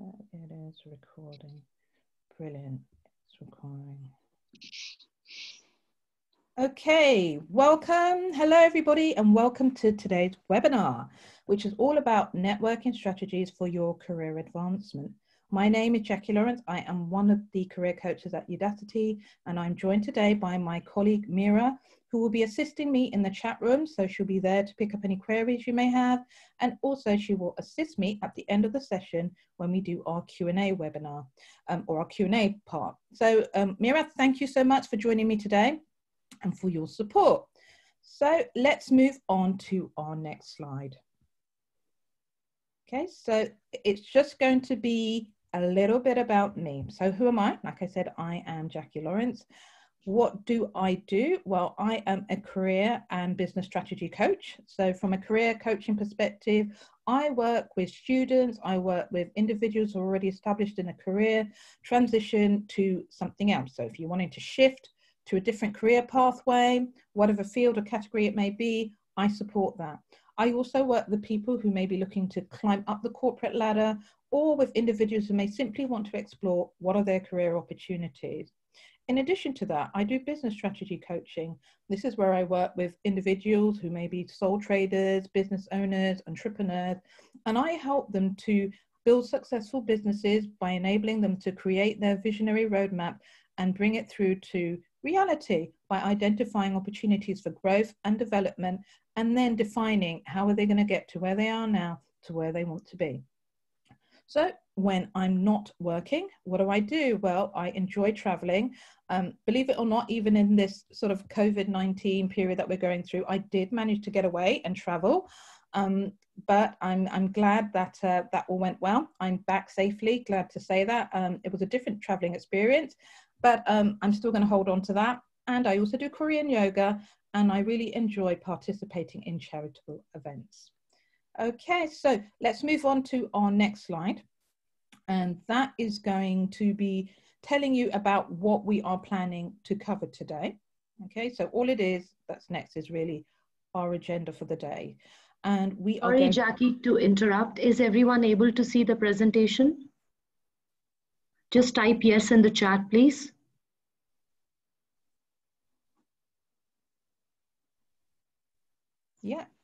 It is recording. Brilliant. It's recording. Okay, welcome. Hello, everybody, and welcome to today's webinar, which is all about networking strategies for your career advancement. My name is Jackie Lawrence. I am one of the career coaches at Udacity, and I'm joined today by my colleague Mira, who will be assisting me in the chat room. So she'll be there to pick up any queries you may have. And also she will assist me at the end of the session when we do our Q&A webinar or our Q&A part. So Mira, thank you so much for joining me today and for your support. So let's move on to our next slide. Okay, so it's just going to be a little bit about me. So who am I? Like I said, I am Jackie Lawrence. What do I do? Well, I am a career and business strategy coach. So from a career coaching perspective, I work with students, I work with individuals who are already established in a career, transition to something else. So if you're wanting to shift to a different career pathway, whatever field or category it may be, I support that. I also work with people who may be looking to climb up the corporate ladder, or with individuals who may simply want to explore what are their career opportunities. In addition to that, I do business strategy coaching. This is where I work with individuals who may be sole traders, business owners, entrepreneurs, and I help them to build successful businesses by enabling them to create their visionary roadmap and bring it through to reality by identifying opportunities for growth and development, and then defining how are they going to get to where they are now to where they want to be. So when I'm not working, what do? Well, I enjoy traveling. Believe it or not, even in this sort of COVID-19 period that we're going through, I did manage to get away and travel. But I'm glad that that all went well. I'm back safely, glad to say that. It was a different traveling experience, but I'm still going to hold on to that. And I also do Korean yoga, and I really enjoy participating in charitable events. Okay, so let's move on to our next slide. And that is going to be telling you about what we are planning to cover today. Okay, so all it is that's next is really our agenda for the day. And we are Sorry, Jackie, to interrupt. Is everyone able to see the presentation? Just type yes in the chat, please.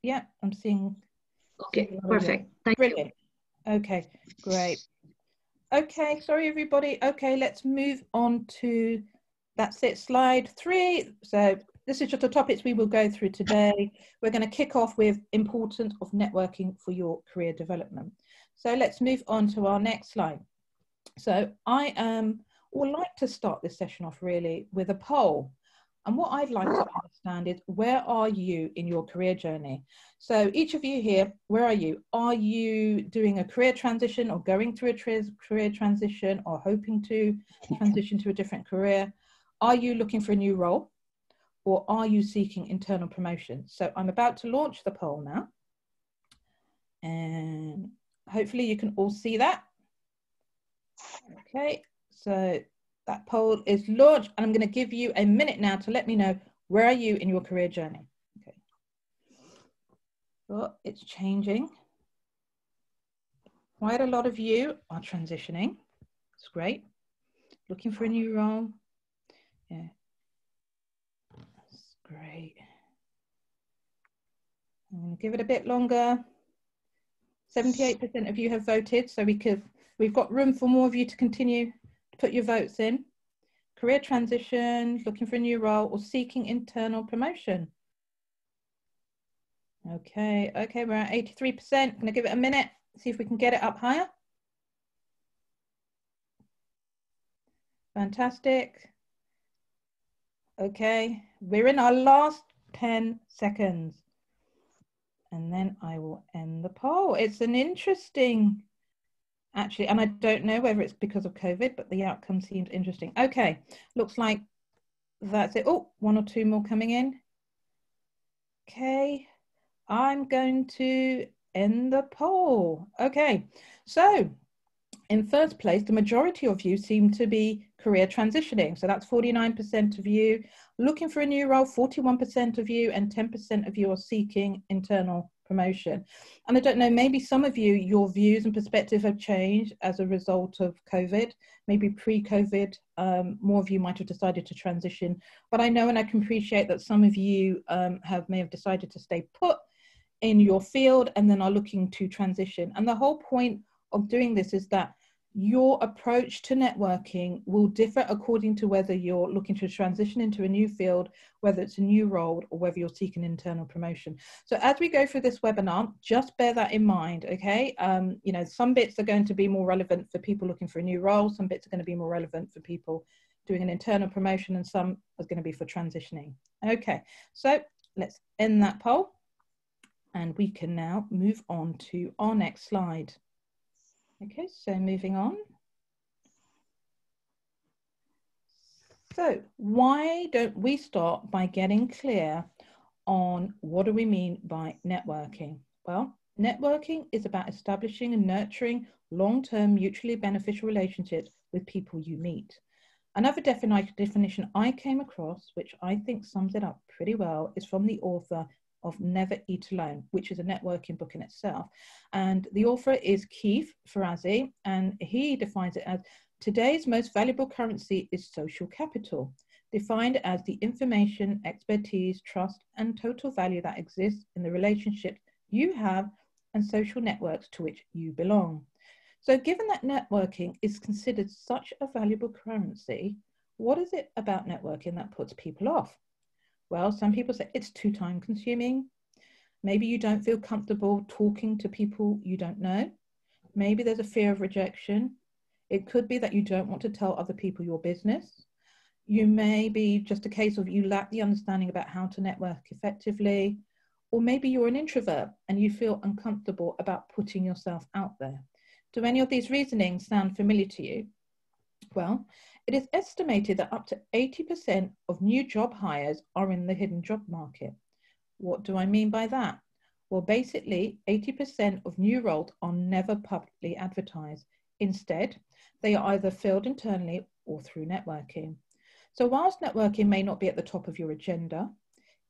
Yeah, I'm seeing. Okay, perfect. Thank you. Brilliant. Okay, great. Okay, sorry everybody. Okay, let's move on to, that's it, slide 3. So this is just the topics we will go through today. We're going to kick off with importance of networking for your career development. So let's move on to our next slide. So I would like to start this session off really with a poll. And what I'd like to understand is, where are you in your career journey? So each of you here, where are you? Are you doing a career transition or going through a career transition or hoping to transition to a different career? Are you looking for a new role, or are you seeking internal promotion? So I'm about to launch the poll now. And hopefully you can all see that. Okay, so that poll is launched, and I'm going to give you a minute now to let me know, where are you in your career journey? Okay. Well, it's changing. Quite a lot of you are transitioning. It's great. Looking for a new role. Yeah. That's great. I'm going to give it a bit longer. 78% of you have voted, so we've got room for more of you to continue to put your votes in. Career transition, looking for a new role, or seeking internal promotion. Okay, we're at 83%. I'm going to give it a minute, see if we can get it up higher. Fantastic. Okay, we're in our last 10 seconds. And then I will end the poll. It's an interesting, actually, and I don't know whether it's because of COVID, but the outcome seemed interesting. Okay, looks like that's it. Oh, 1 or 2 more coming in. Okay, I'm going to end the poll. Okay, so in first place, the majority of you seem to be career transitioning. So that's 49% of you. Looking for a new role, 41% of you, and 10% of you are seeking internal promotion. And I don't know, maybe some of you, your views and perspective have changed as a result of COVID. Maybe pre-COVID, more of you might have decided to transition. But I know and I can appreciate that some of you may have decided to stay put in your field and then are looking to transition. And the whole point of doing this is that your approach to networking will differ according to whether you're looking to transition into a new field, whether it's a new role, or whether you're seeking internal promotion. So as we go through this webinar, just bear that in mind, okay? You know, some bits are going to be more relevant for people looking for a new role, some bits are going to be more relevant for people doing an internal promotion, and some are going to be for transitioning. Okay, so let's end that poll, and we can now move on to our next slide. Okay, so moving on. So why don't we start by getting clear on what do we mean by networking? Well, networking is about establishing and nurturing long-term mutually beneficial relationships with people you meet. Another definition I came across, which I think sums it up pretty well, is from the author of Never Eat Alone, which is a networking book in itself. And the author is Keith Ferrazzi, and he defines it as today's most valuable currency is social capital, defined as the information, expertise, trust, and total value that exists in the relationships you have and social networks to which you belong. So given that networking is considered such a valuable currency, what is it about networking that puts people off? Well, some people say it's too time consuming. Maybe you don't feel comfortable talking to people you don't know. Maybe there's a fear of rejection. It could be that you don't want to tell other people your business. You may be just a case of you lack the understanding about how to network effectively. Or maybe you're an introvert and you feel uncomfortable about putting yourself out there. Do any of these reasonings sound familiar to you? Well, it is estimated that up to 80% of new job hires are in the hidden job market. What do I mean by that? Well, basically, 80% of new roles are never publicly advertised. Instead, they are either filled internally or through networking. So whilst networking may not be at the top of your agenda,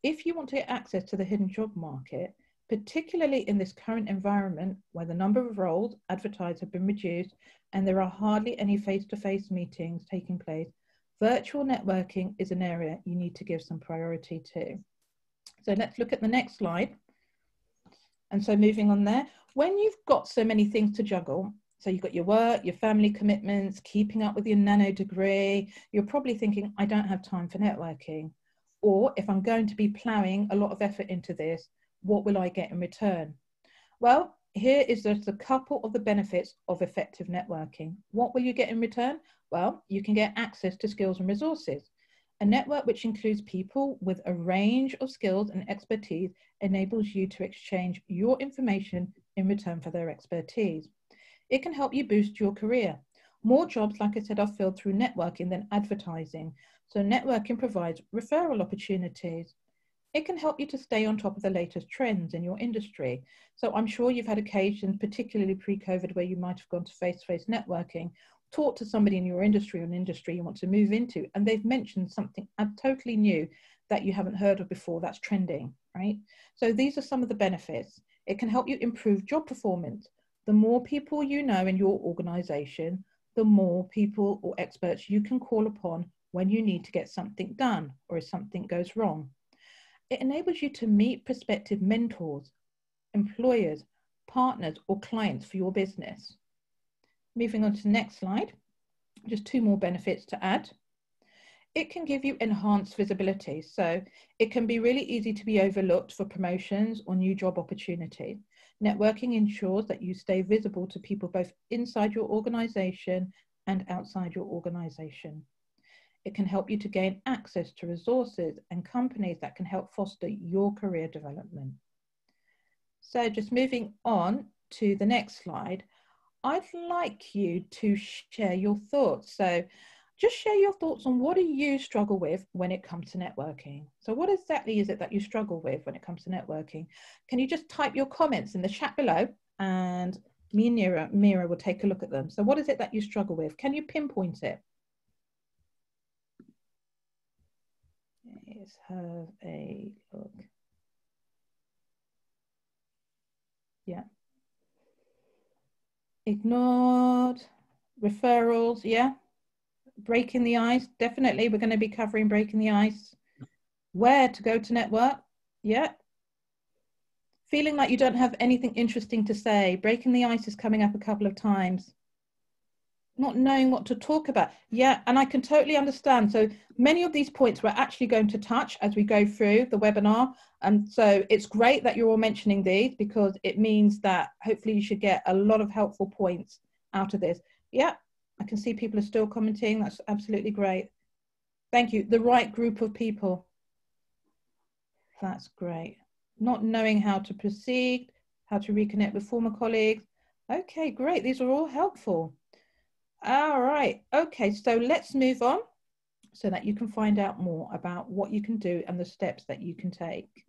if you want to get access to the hidden job market, particularly in this current environment where the number of roles advertised have been reduced and there are hardly any face-to-face meetings taking place, virtual networking is an area you need to give some priority to. So let's look at the next slide. And so moving on there, when you've got so many things to juggle, so you've got your work, your family commitments, keeping up with your nano degree, you're probably thinking, I don't have time for networking. Or if I'm going to be ploughing a lot of effort into this, what will I get in return? Well, here is just a couple of the benefits of effective networking. What will you get in return? Well, you can get access to skills and resources. A network which includes people with a range of skills and expertise enables you to exchange your information in return for their expertise. It can help you boost your career. More jobs, like I said, are filled through networking than advertising. So networking provides referral opportunities. It can help you to stay on top of the latest trends in your industry. So I'm sure you've had occasions, particularly pre-COVID, where you might have gone to face-to-face networking, talked to somebody in your industry or an industry you want to move into, and they've mentioned something totally new that you haven't heard of before that's trending, right? So these are some of the benefits. It can help you improve job performance. The more people you know in your organization, the more people or experts you can call upon when you need to get something done or if something goes wrong. It enables you to meet prospective mentors, employers, partners, or clients for your business. Moving on to the next slide, just two more benefits to add. It can give you enhanced visibility. So it can be really easy to be overlooked for promotions or new job opportunities. Networking ensures that you stay visible to people both inside your organization and outside your organization. It can help you to gain access to resources and companies that can help foster your career development. So just moving on to the next slide, I'd like you to share your thoughts. So just share your thoughts on what do you struggle with when it comes to networking. So what exactly is it that you struggle with when it comes to networking? Can you just type your comments in the chat below and me and Mira will take a look at them. So what is it that you struggle with? Can you pinpoint it? Let's have a look. Yeah. Ignored. Referrals, yeah. Breaking the ice, definitely. We're going to be covering breaking the ice. Where to go to network, yeah. Feeling like you don't have anything interesting to say. Breaking the ice is coming up a couple of times. Not knowing what to talk about. Yeah, and I can totally understand. So many of these points we're actually going to touch as we go through the webinar. And so it's great that you're all mentioning these, because it means that hopefully you should get a lot of helpful points out of this. Yeah, I can see people are still commenting. That's absolutely great. Thank you. The right group of people. That's great. Not knowing how to proceed, how to reconnect with former colleagues. Okay, great. These are all helpful. All right. Okay, so let's move on so that you can find out more about what you can do and the steps that you can take.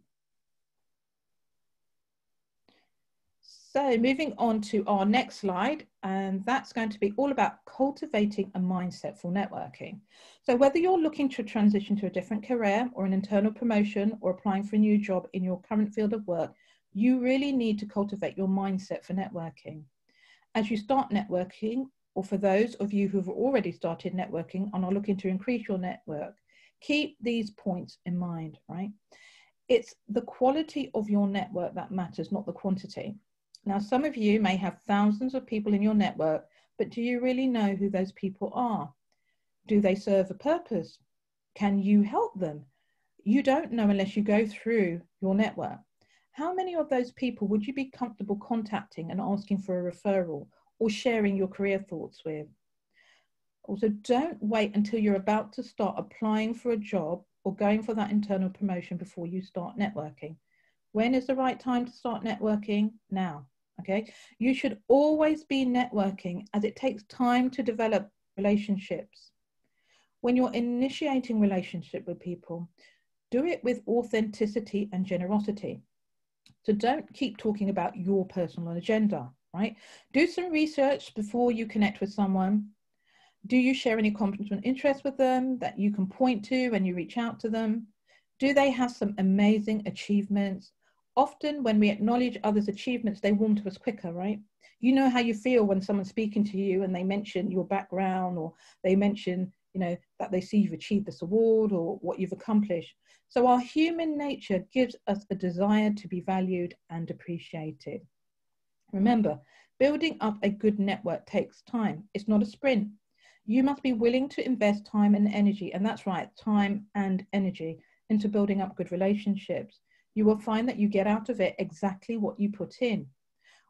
So moving on to our next slide, and that's going to be all about cultivating a mindset for networking. So whether you're looking to transition to a different career or an internal promotion or applying for a new job in your current field of work, you really need to cultivate your mindset for networking. As you start networking, or for those of you who've already started networking and are looking to increase your network, keep these points in mind, right? It's the quality of your network that matters, not the quantity. Now, some of you may have thousands of people in your network, but do you really know who those people are? Do they serve a purpose? Can you help them? You don't know unless you go through your network. How many of those people would you be comfortable contacting and asking for a referral or sharing your career thoughts with? Also, don't wait until you're about to start applying for a job or going for that internal promotion before you start networking. When is the right time to start networking? Now, okay? You should always be networking, as it takes time to develop relationships. When you're initiating relationship with people, do it with authenticity and generosity. So don't keep talking about your personal agenda, right? Do some research before you connect with someone. Do you share any common interests with them that you can point to when you reach out to them? Do they have some amazing achievements? Often when we acknowledge others' achievements, they warm to us quicker, right? You know how you feel when someone's speaking to you and they mention your background, or they mention, you know, that they see you've achieved this award or what you've accomplished. So our human nature gives us a desire to be valued and appreciated. Remember, building up a good network takes time. It's not a sprint. You must be willing to invest time and energy, and that's right, time and energy, into building up good relationships. You will find that you get out of it exactly what you put in.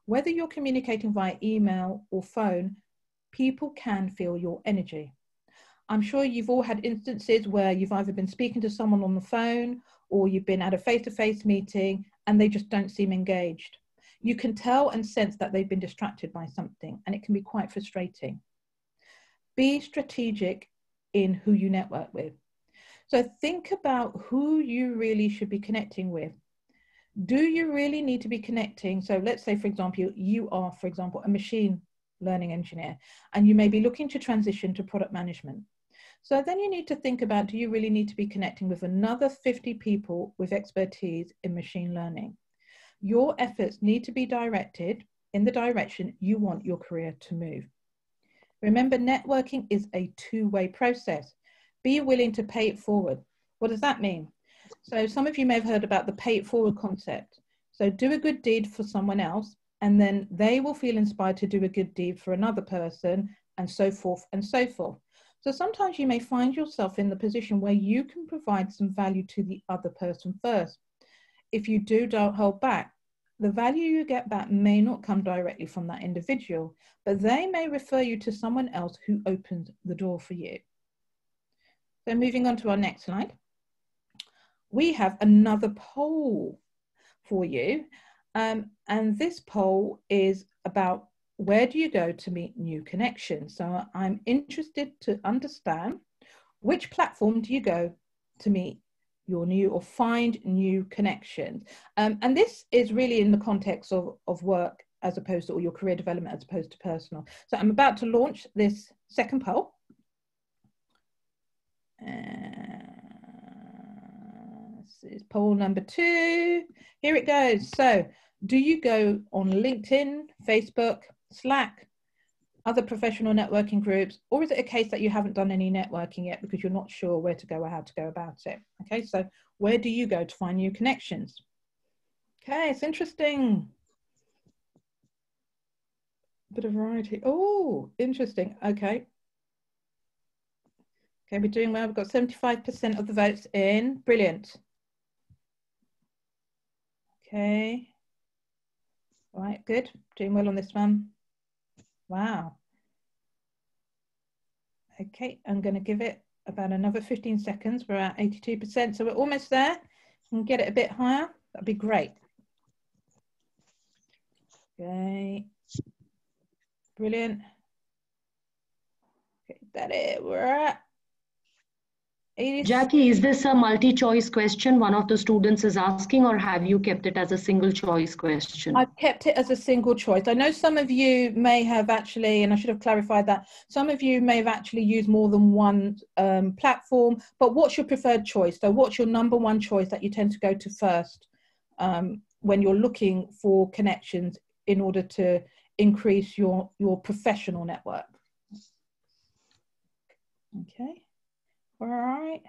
Whether you're communicating via email or phone, people can feel your energy. I'm sure you've all had instances where you've either been speaking to someone on the phone or you've been at a face-to-face meeting and they just don't seem engaged. You can tell and sense that they've been distracted by something, and it can be quite frustrating. Be strategic in who you network with. So think about who you really should be connecting with. Do you really need to be connecting? So let's say, for example, you are, for example, a machine learning engineer, and you may be looking to transition to product management. So then you need to think about, do you really need to be connecting with another 50 people with expertise in machine learning? Your efforts need to be directed in the direction you want your career to move. Remember, networking is a two-way process. Be willing to pay it forward. What does that mean? So some of you may have heard about the pay it forward concept. So do a good deed for someone else, and then they will feel inspired to do a good deed for another person, and so forth and so forth. So sometimes you may find yourself in the position where you can provide some value to the other person first. If you do, don't hold back. The value you get back may not come directly from that individual, but they may refer you to someone else who opens the door for you. So moving on to our next slide, we have another poll for you. And this poll is about, where do you go to meet new connections? So I'm interested to understand, which platform do you go to meet your new or find new connections? And this is really in the context of work as opposed to, or your career development as opposed to personal. So I'm about to launch this second poll. This is poll number 2. Here it goes. So Do you go on LinkedIn, Facebook, Slack, other professional networking groups, or is it a case that you haven't done any networking yet because you're not sure where to go or how to go about it? Okay, so where do you go to find new connections? Okay, it's interesting. Bit of variety. Oh, interesting. Okay. Okay, we're doing well. We've got 75% of the votes in. Brilliant. Okay. All right, good. Doing well on this one. Wow. Okay, I'm going to give it about another 15 seconds. We're at 82%, so we're almost there. We can get it a bit higher. That'd be great. Okay. Brilliant. Okay, that it. We're at 80. Jackie, is this a multi-choice question one of the students is asking, or have you kept it as a single choice question? I've kept it as a single choice. I know some of you may have actually, and I should have clarified that, some of you may have actually used more than one platform, but what's your preferred choice? So what's your number one choice that you tend to go to first when you're looking for connections in order to increase your professional network? Okay, all right.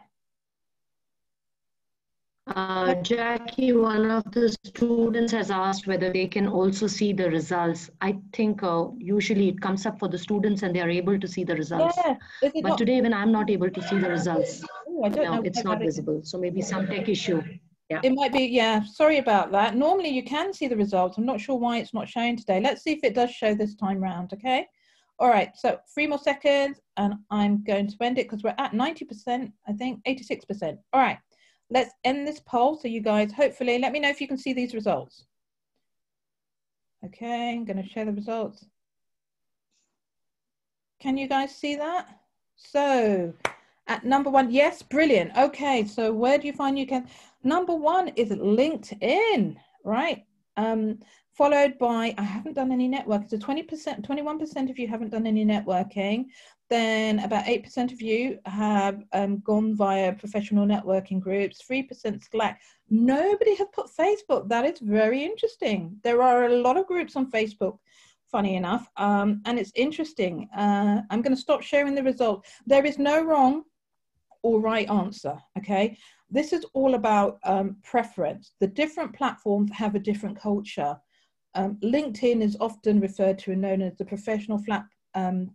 Jackie, one of the students has asked whether they can also see the results. I think usually it comes up for the students and they are able to see the results. Yeah, but today when I'm not able to see the results, oh, I don't know it's not visible. So maybe some tech issue. Yeah. It might be, yeah, sorry about that. Normally you can see the results. I'm not sure why it's not showing today. Let's see if it does show this time round, okay? All right, so 3 more seconds and I'm going to end it because we're at 90%, I think, 86%. All right, let's end this poll. So you guys, hopefully, let me know if you can see these results. Okay, I'm gonna share the results. Can you guys see that? So at number one, yes, brilliant. Okay, so where do you find you can? Number one is LinkedIn, right? Followed by, I haven't done any networking. So 20%, 21% of you haven't done any networking. Then about 8% of you have gone via professional networking groups, 3% Slack. Nobody has put Facebook. That is very interesting. There are a lot of groups on Facebook, funny enough, and it's interesting. I'm going to stop sharing the results. There is no wrong or right answer, okay? This is all about preference. The different platforms have a different culture. LinkedIn is often referred to and known as the professional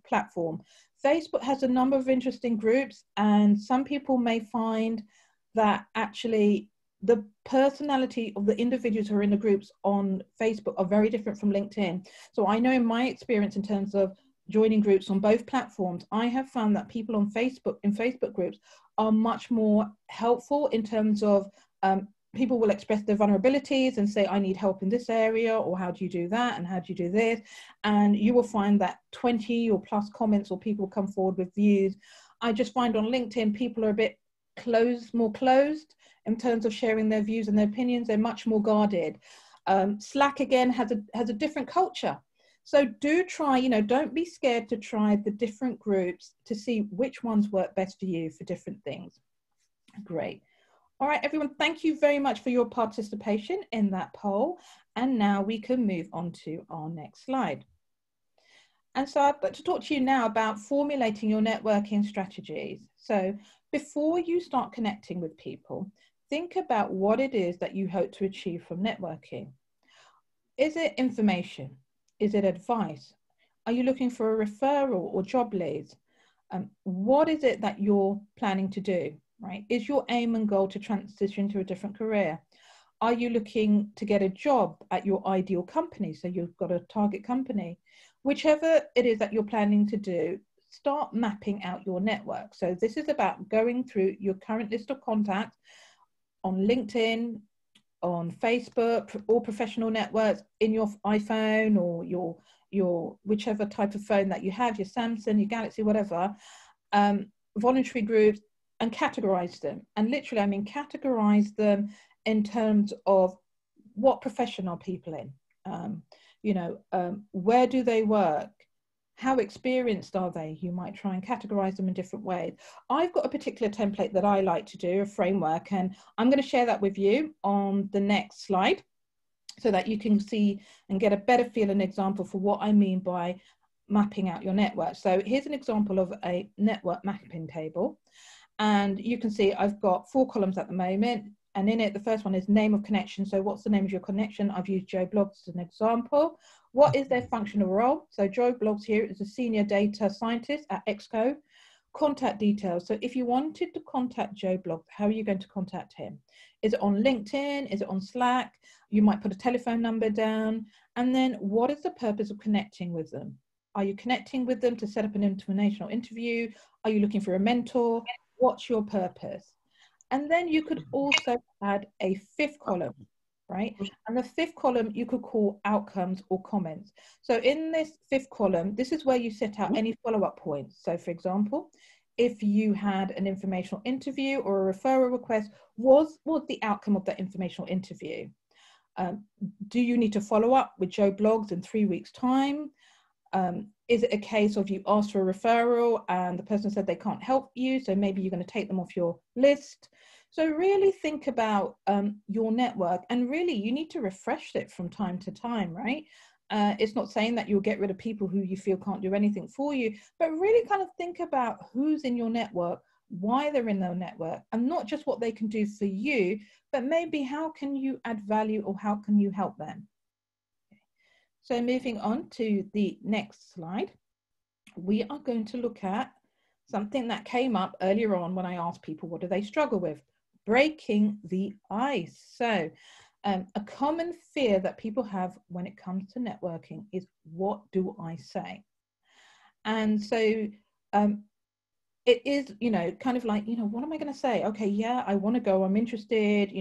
platform. Facebook has a number of interesting groups, and some people may find that actually the personality of the individuals who are in the groups on Facebook are very different from LinkedIn. So I know in my experience in terms of joining groups on both platforms, I have found that people on Facebook, in Facebook groups, are much more helpful in terms of people will express their vulnerabilities and say, I need help in this area, or how do you do that, and how do you do this? And you will find that 20 or plus comments or people come forward with views. I just find on LinkedIn, people are a bit more closed in terms of sharing their views and their opinions. They're much more guarded. Slack, again, has a different culture. So do try, don't be scared to try the different groups to see which ones work best for you for different things. Great. All right, everyone, thank you very much for your participation in that poll. And now we can move on to our next slide. And so I've got to talk to you now about formulating your networking strategies. So before you start connecting with people, think about what it is that you hope to achieve from networking. Is it information? Is it advice? Are you looking for a referral or job leads? What is it that you're planning to do, right? Is your aim and goal to transition to a different career? Are you looking to get a job at your ideal company? So you've got a target company. Whichever it is that you're planning to do, start mapping out your network. So this is about going through your current list of contacts on LinkedIn, on Facebook, or professional networks in your iPhone or your whichever type of phone that you have, your Samsung, your Galaxy, whatever, voluntary groups, and categorize them. And literally, I mean, categorize them in terms of what profession are people in, where do they work? How experienced are they? You might try and categorize them in different ways. I've got a particular template that I like to do, a framework, and I'm going to share that with you on the next slide. so that you can see and get a better feel and example for what I mean by mapping out your network. So here's an example of a network mapping table. And you can see I've got 4 columns at the moment. And in it, the first one is name of connection. So what's the name of your connection? I've used Joe Bloggs as an example. What is their functional role? So Joe Bloggs here is a senior data scientist at Exco. Contact details. So if you wanted to contact Joe Bloggs, how are you going to contact him? Is it on LinkedIn? Is it on Slack? You might put a telephone number down. And then what is the purpose of connecting with them? Are you connecting with them to set up an informational interview? Are you looking for a mentor? What's your purpose? And then you could also add a 5th column, right? And the 5th column you could call outcomes or comments. So in this 5th column, this is where you set out any follow-up points. So for example, if you had an informational interview or a referral request, was the outcome of that informational interview? Do you need to follow up with Joe Bloggs in 3 weeks' time? Is it a case of you asked for a referral and the person said they can't help you, so maybe you're going to take them off your list? So really think about your network, and really you need to refresh it from time to time, right? It's not saying that you'll get rid of people who you feel can't do anything for you, but really kind of think about who's in your network, why they're in their network, and not just what they can do for you, but maybe how can you add value or how can you help them? So moving on to the next slide, we are going to look at something that came up earlier on when I asked people, what do they struggle with? Breaking the ice. So a common fear that people have when it comes to networking is, what do I say? And so it is, kind of like, what am I going to say? Okay, yeah, I want to go, I'm interested,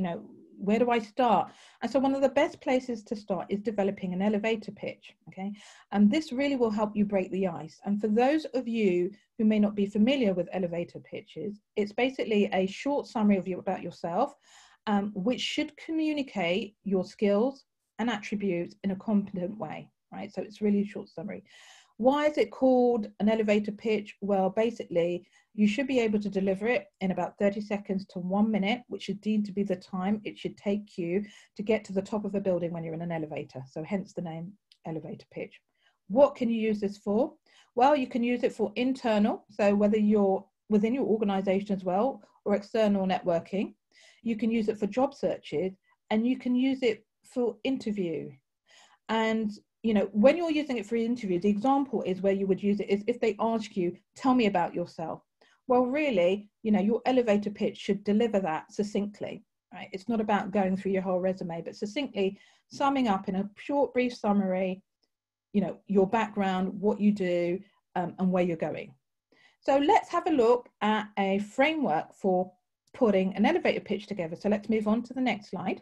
where do I start? And so one of the best places to start is developing an elevator pitch, okay? And this really will help you break the ice. And for those of you who may not be familiar with elevator pitches, it's basically a short summary about yourself, which should communicate your skills and attributes in a competent way, right? So it's really a short summary. Why is it called an elevator pitch? Well, basically, you should be able to deliver it in about 30 seconds to 1 minute, which is deemed to be the time it should take you to get to the top of a building when you're in an elevator. So hence the name elevator pitch. What can you use this for? Well, you can use it for internal. So whether you're within your organization as well, or external networking, you can use it for job searches, and you can use it for interview. And when you're using it for an interview, the example is where you would use it is if they ask you, tell me about yourself. Well, really, your elevator pitch should deliver that succinctly, right? It's not about going through your whole resume, but succinctly summing up in a short, brief summary, your background, what you do, and where you're going. So let's have a look at a framework for putting an elevator pitch together. So let's move on to the next slide.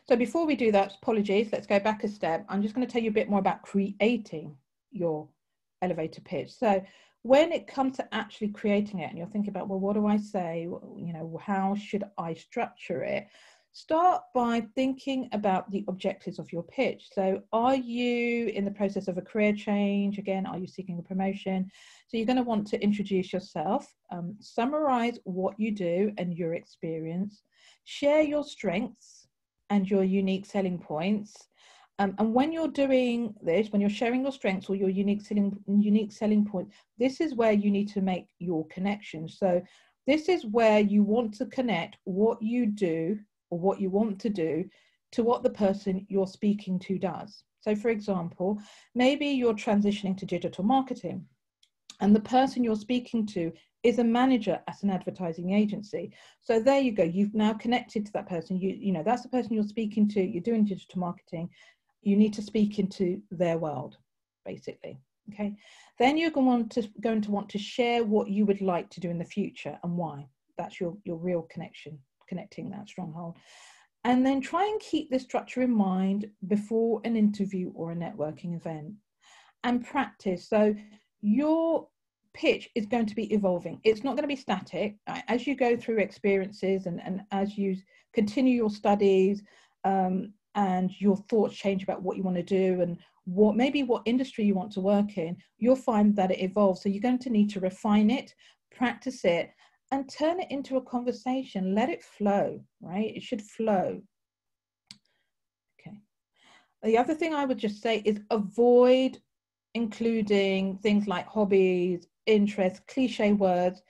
So before we do that, apologies, let's go back a step. I'm just going to tell you a bit more about creating your elevator pitch. So when it comes to actually creating it, and you're thinking about, well, what do I say? How should I structure it? Start by thinking about the objectives of your pitch. So are you in the process of a career change? Again, are you seeking a promotion? So you're going to want to introduce yourself, summarize what you do and your experience, share your strengths and your unique selling points. And when you're doing this, when you're sharing your strengths or your unique selling point, this is where you need to make your connection. So this is where you want to connect what you do or what you want to do to what the person you're speaking to does. So for example, maybe you're transitioning to digital marketing and the person you're speaking to is a manager at an advertising agency. So there you go. You've now connected to that person. That's the person you're speaking to. You're doing digital marketing. You need to speak into their world, basically. Okay. Then you're going to want to share what you would like to do in the future and why. That's your real connection, connecting that stronghold. And then try and keep this structure in mind before an interview or a networking event. And practice. So your pitch is going to be evolving. It's not going to be static. As you go through experiences and as you continue your studies and your thoughts change about what you want to do and what industry you want to work in, you'll find that it evolves. So you're going to need to refine it, practice it, and turn it into a conversation. Let it flow, right? It should flow. Okay. The other thing I would just say is avoid including things like hobbies, interests, cliche words.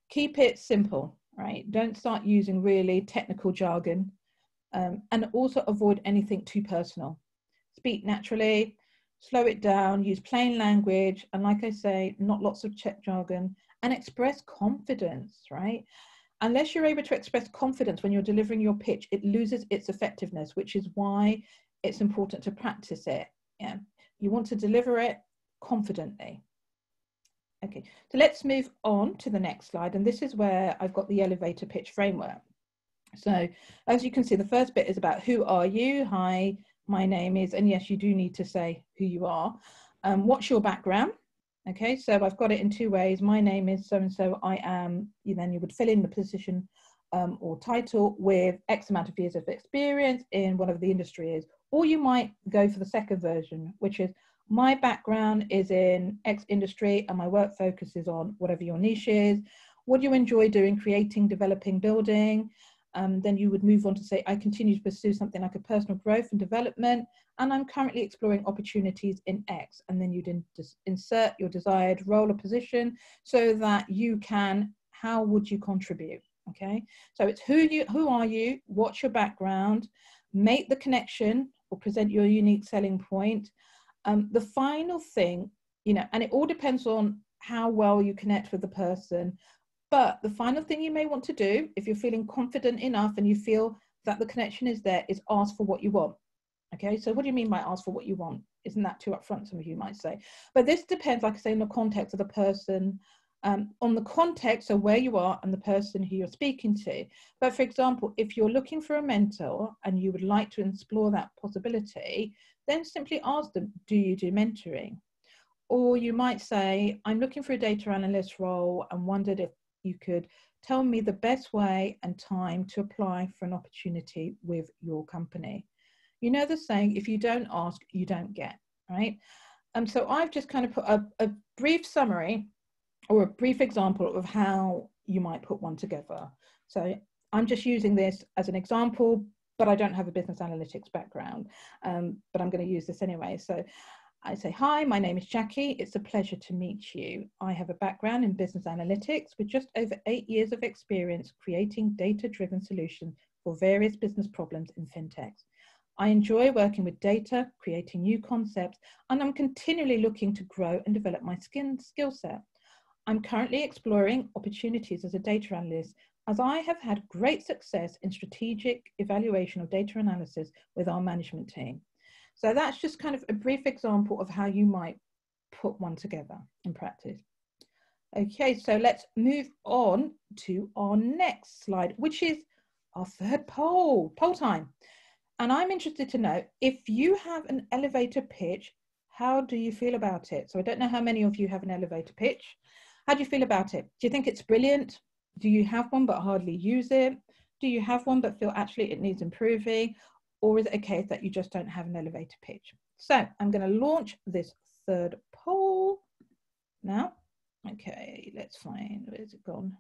Keep it simple, right? Don't start using really technical jargon, and also avoid anything too personal. Speak naturally, slow it down, use plain language, and like I say, not lots of tech jargon, and express confidence, right? Unless you're able to express confidence when you're delivering your pitch, it loses its effectiveness, which is why it's important to practice it. Yeah, you want to deliver it confidently. Okay, so let's move on to the next slide. And this is where I've got the elevator pitch framework. So as you can see, the first bit is about who are you? Hi, my name is, and yes, you do need to say who you are. What's your background? Okay, so I've got it in two ways. My name is so-and-so, I am, then you would fill in the position or title with X amount of years of experience in whatever the industry is. Or you might go for the second version, which is my background is in X industry and my work focus is on whatever your niche is. What do you enjoy doing? Creating, developing, building. Then you would move on to say, I continue to pursue something like a personal growth and development, and I'm currently exploring opportunities in X. And then you'd insert your desired role or position so that you can, how would you contribute? Okay, so it's who are you, what's your background, make the connection or present your unique selling point. The final thing, and it all depends on how well you connect with the person. But the final thing you may want to do, if you're feeling confident enough and you feel that the connection is there, is ask for what you want. Okay, so what do you mean by ask for what you want? Isn't that too upfront, some of you might say. But this depends, like I say, on the context of the person, on the context of where you are and the person who you're speaking to. But for example, if you're looking for a mentor and you would like to explore that possibility, then simply ask them, do you do mentoring? Or you might say, I'm looking for a data analyst role and wondered if you could tell me the best way and time to apply for an opportunity with your company. You know the saying, if you don't ask, you don't get, right? So I've just kind of put a brief summary or a brief example of how you might put one together. So I'm just using this as an example, but I don't have a business analytics background, but I'm going to use this anyway. So I say, hi, my name is Jackie. It's a pleasure to meet you. I have a background in business analytics with just over 8 years of experience creating data-driven solutions for various business problems in fintechs. I enjoy working with data, creating new concepts, and I'm continually looking to grow and develop my skill set. I'm currently exploring opportunities as a data analyst, as I have had great success in strategic evaluation of data analysis with our management team. So that's just kind of a brief example of how you might put one together in practice. Okay, so let's move on to our next slide, which is our third poll time. And I'm interested to know, if you have an elevator pitch, how do you feel about it? So I don't know how many of you have an elevator pitch. How do you feel about it? Do you think it's brilliant? Do you have one but hardly use it? Do you have one but feel actually it needs improving? Or is it a case that you just don't have an elevator pitch? So I'm going to launch this third poll now. Okay, let's find, where's it gone?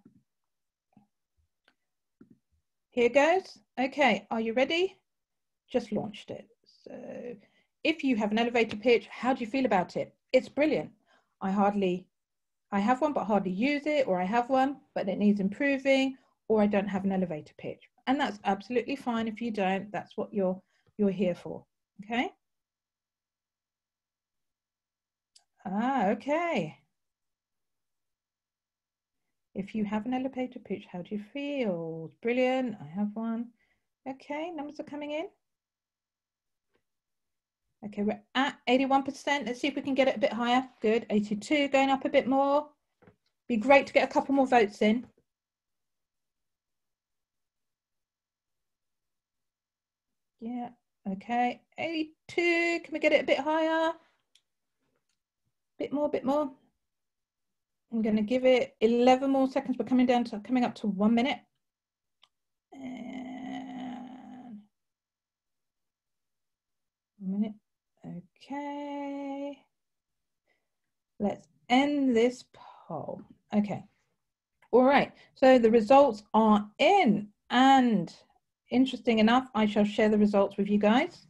Here goes. Okay, are you ready? Just launched it. So if you have an elevator pitch, how do you feel about it? It's brilliant. I have one but hardly use it, or I have one but it needs improving, or I don't have an elevator pitch. And that's absolutely fine if you don't. That's what you're here for. Okay. Okay. If you have an elevator pitch, how do you feel? Brilliant. I have one. Okay, numbers are coming in. Okay, we're at 81%. Let's see if we can get it a bit higher. Good. 82, going up a bit more. Be great to get a couple more votes in. Yeah, okay. 82, can we get it a bit higher? Bit more, bit more. I'm going to give it 11 more seconds. We're coming up to 1 minute. And 1 minute. Okay. Let's end this poll. Okay. All right, so the results are in, and interesting enough, I shall share the results with you guys.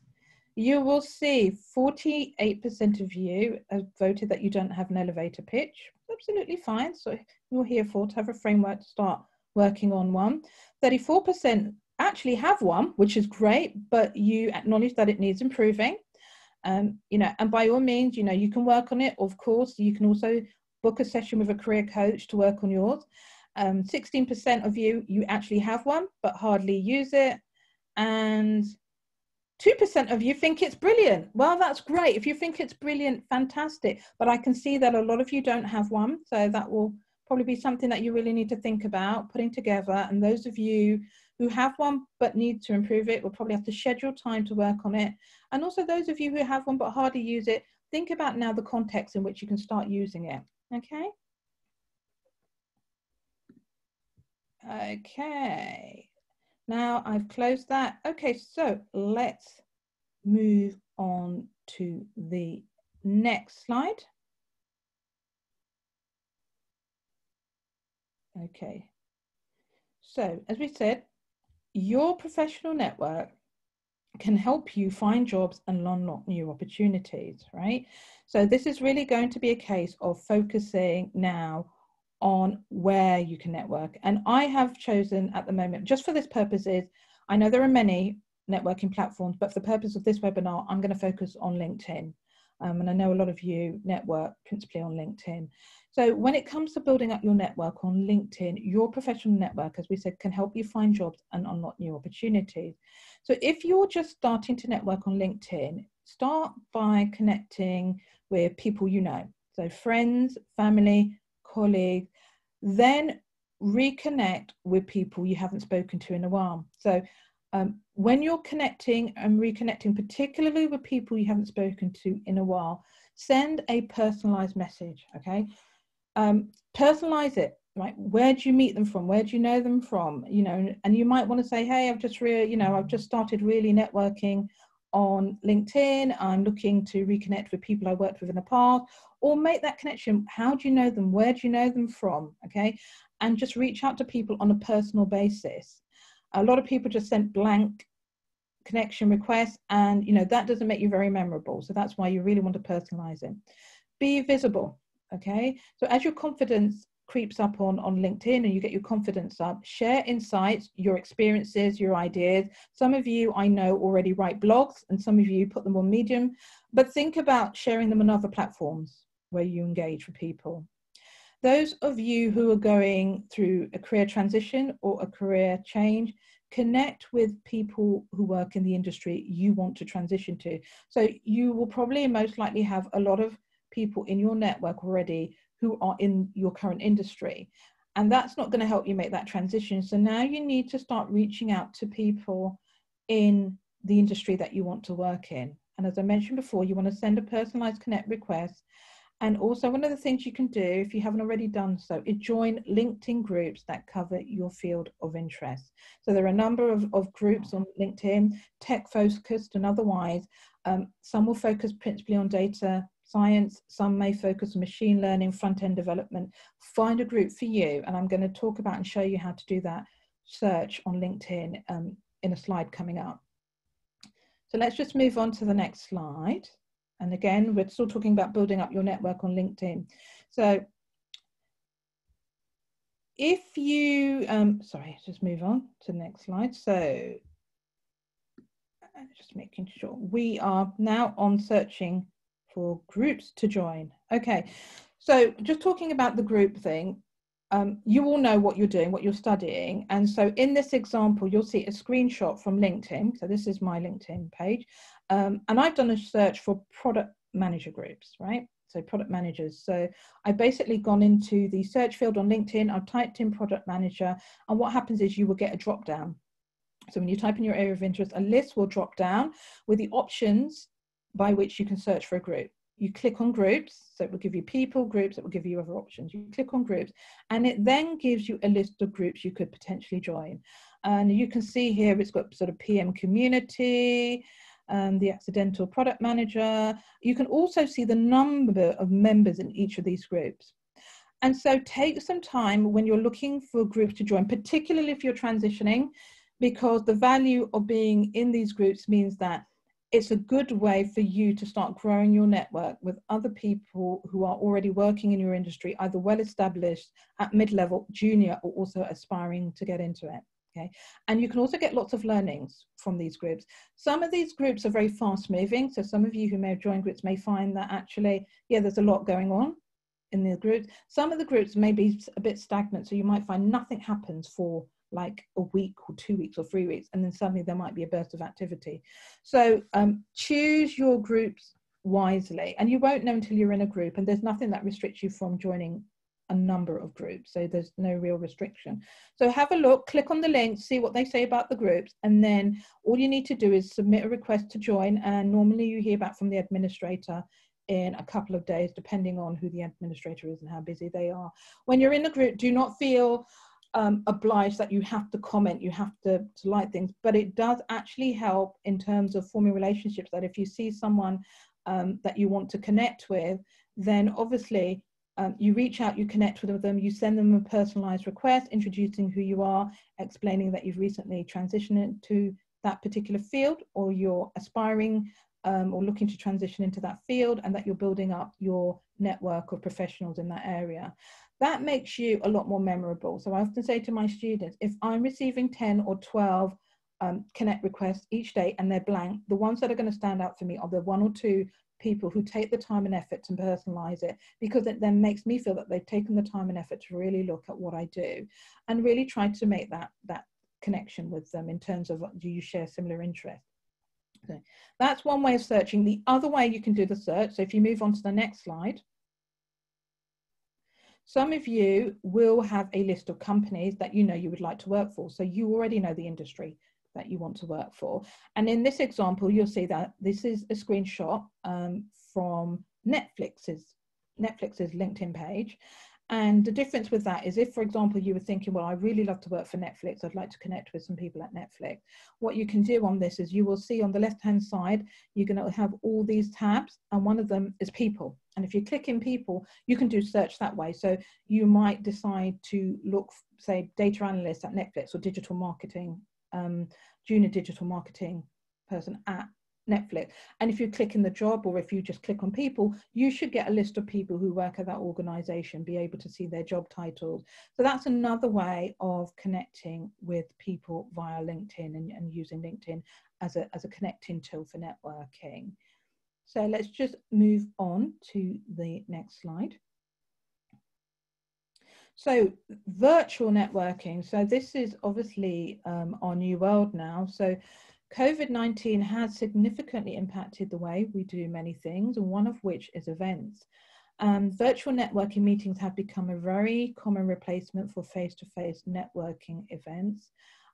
You will see 48% of you have voted that you don't have an elevator pitch. Absolutely fine. So you're here for to have a framework to start working on one. 34% actually have one, which is great, but you acknowledge that it needs improving. You know, and by all means, you know, you can work on it. Of course, you can also book a session with a career coach to work on yours. 16% of you actually have one, but hardly use it. And 2% of you think it's brilliant. Well, that's great. If you think it's brilliant, fantastic. But I can see that a lot of you don't have one. So that will probably be something that you really need to think about putting together. And those of you who have one but need to improve it will probably have to schedule time to work on it. And also those of you who have one but hardly use it, think about now the context in which you can start using it. Okay. Okay. Now I've closed that. Okay, so let's move on to the next slide. Okay. So as we said, your professional network can help you find jobs and unlock new opportunities, right? So this is really going to be a case of focusing now on where you can network. And I have chosen at the moment, just for this purpose is, I know there are many networking platforms, but for the purpose of this webinar, I'm going to focus on LinkedIn. And I know a lot of you network principally on LinkedIn. So when it comes to building up your network on LinkedIn, your professional network, as we said, can help you find jobs and unlock new opportunities. So if you're just starting to network on LinkedIn, start by connecting with people you know. So friends, family, colleagues, then reconnect with people you haven't spoken to in a while. So when you're connecting and reconnecting, particularly with people you haven't spoken to in a while, send a personalized message, okay? Personalize it, right? Where do you meet them from? Where do you know them from? You know, and you might want to say, hey, I've just started really networking on LinkedIn. I'm looking to reconnect with people I worked with in the past, or make that connection. How do you know them? Where do you know them from? Okay. And just reach out to people on a personal basis. A lot of people just sent blank connection requests, and you know that doesn't make you very memorable. So that's why you really want to personalize it. Be visible. Okay. So as your confidence creeps up on LinkedIn and you get your confidence up, share insights, your experiences, your ideas. Some of you I know already write blogs, and some of you put them on Medium, but think about sharing them on other platforms where you engage with people. Those of you who are going through a career transition or a career change, connect with people who work in the industry you want to transition to. So you will probably most likely have a lot of people in your network already who are in your current industry. And that's not going to help you make that transition. So now you need to start reaching out to people in the industry that you want to work in. And as I mentioned before, you want to send a personalized connect request. And also one of the things you can do, if you haven't already done so, is join LinkedIn groups that cover your field of interest. So there are a number of groups on LinkedIn, tech focused and otherwise. Some will focus principally on data science, some may focus on machine learning, front-end development. Find a group for you, and I'm going to talk about and show you how to do that search on LinkedIn in a slide coming up. So let's just move on to the next slide. And again, we're still talking about building up your network on LinkedIn. So if you, sorry, just move on to the next slide. So just making sure we are now on searching for groups to join. Okay, so just talking about the group thing, you all know what you're doing, what you're studying. And so in this example, you'll see a screenshot from LinkedIn. So this is my LinkedIn page. And I've done a search for product manager groups, right? So product managers. So I've basically gone into the search field on LinkedIn. I've typed in product manager. And what happens is you will get a drop down. So when you type in your area of interest, a list will drop down with the options by which you can search for a group. You click on groups, so it will give you people, groups, it will give you other options. You click on groups, and it then gives you a list of groups you could potentially join. And you can see here, it's got sort of PM community, the accidental product manager. You can also see the number of members in each of these groups. And so take some time when you're looking for groups to join, particularly if you're transitioning, because the value of being in these groups means that it's a good way for you to start growing your network with other people who are already working in your industry, either well established at mid-level, junior, or also aspiring to get into it. Okay, and you can also get lots of learnings from these groups. Some of these groups are very fast moving. So some of you who may have joined groups may find that actually, yeah, there's a lot going on in the groups. Some of the groups may be a bit stagnant. So you might find nothing happens for like a week or 2 weeks or 3 weeks, and then suddenly there might be a burst of activity. So choose your groups wisely, and you won't know until you're in a group, and there's nothing that restricts you from joining a number of groups, so there's no real restriction. So have a look, click on the link, see what they say about the groups, and then all you need to do is submit a request to join, and normally you hear back from the administrator in a couple of days, depending on who the administrator is and how busy they are. When you're in the group, do not feel obliged that you have to comment, you have to like things, but it does actually help in terms of forming relationships, that if you see someone that you want to connect with, then obviously you reach out, you connect with them, you send them a personalized request, introducing who you are, explaining that you've recently transitioned into that particular field, or you're aspiring or looking to transition into that field, and that you're building up your network of professionals in that area. That makes you a lot more memorable. So I often say to my students, if I'm receiving 10 or 12 connect requests each day and they're blank, the ones that are going to stand out for me are the 1 or 2 people who take the time and effort to personalize it, because it then makes me feel that they've taken the time and effort to really look at what I do and really try to make that connection with them in terms of, do you share similar interests? So that's one way of searching. The other way you can do the search, so if you move on to the next slide, some of you will have a list of companies that you know you would like to work for. So you already know the industry that you want to work for. And in this example, you'll see that this is a screenshot from Netflix's LinkedIn page. And the difference with that is, if, for example, you were thinking, well, I really love to work for Netflix, I'd like to connect with some people at Netflix. What you can do on this is, you will see on the left-hand side, you're going to have all these tabs, and one of them is people. And if you click in people, you can do search that way. So you might decide to look, say, data analyst at Netflix, or digital marketing, junior digital marketing person at Netflix. And if you click in the job, or if you just click on people, you should get a list of people who work at that organization, be able to see their job titles. So that's another way of connecting with people via LinkedIn, and using LinkedIn as a connecting tool for networking. So let's just move on to the next slide. So virtual networking. So this is obviously our new world now. So COVID-19 has significantly impacted the way we do many things, and one of which is events. Virtual networking meetings have become a very common replacement for face-to-face networking events.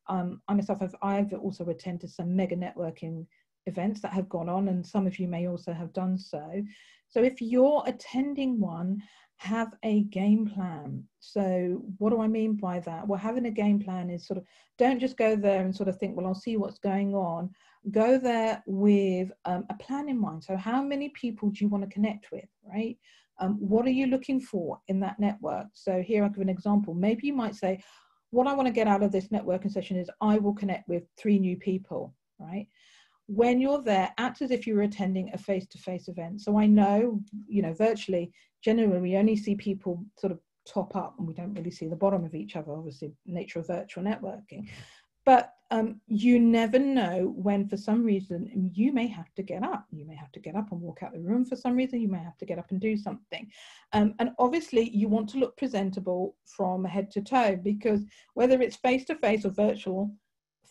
I myself, I've also attended some mega networking events that have gone on, and some of you may also have done so. So if you're attending one, have a game plan. So what do I mean by that? Well, having a game plan is sort of, don't just go there and sort of think, well, I'll see what's going on. Go there with a plan in mind. So how many people do you want to connect with, right? What are you looking for in that network? So here I'll give an example. Maybe you might say, what I want to get out of this networking session is I will connect with 3 new people, right? When you're there, act as if you were attending a face-to-face event. So I know, virtually, generally, we only see people sort of top up, and we don't really see the bottom of each other, obviously, nature of virtual networking. But you never know when, for some reason, you may have to get up. You may have to get up and walk out the room for some reason. You may have to get up and do something. And obviously, you want to look presentable from head to toe, because whether it's face-to-face or virtual,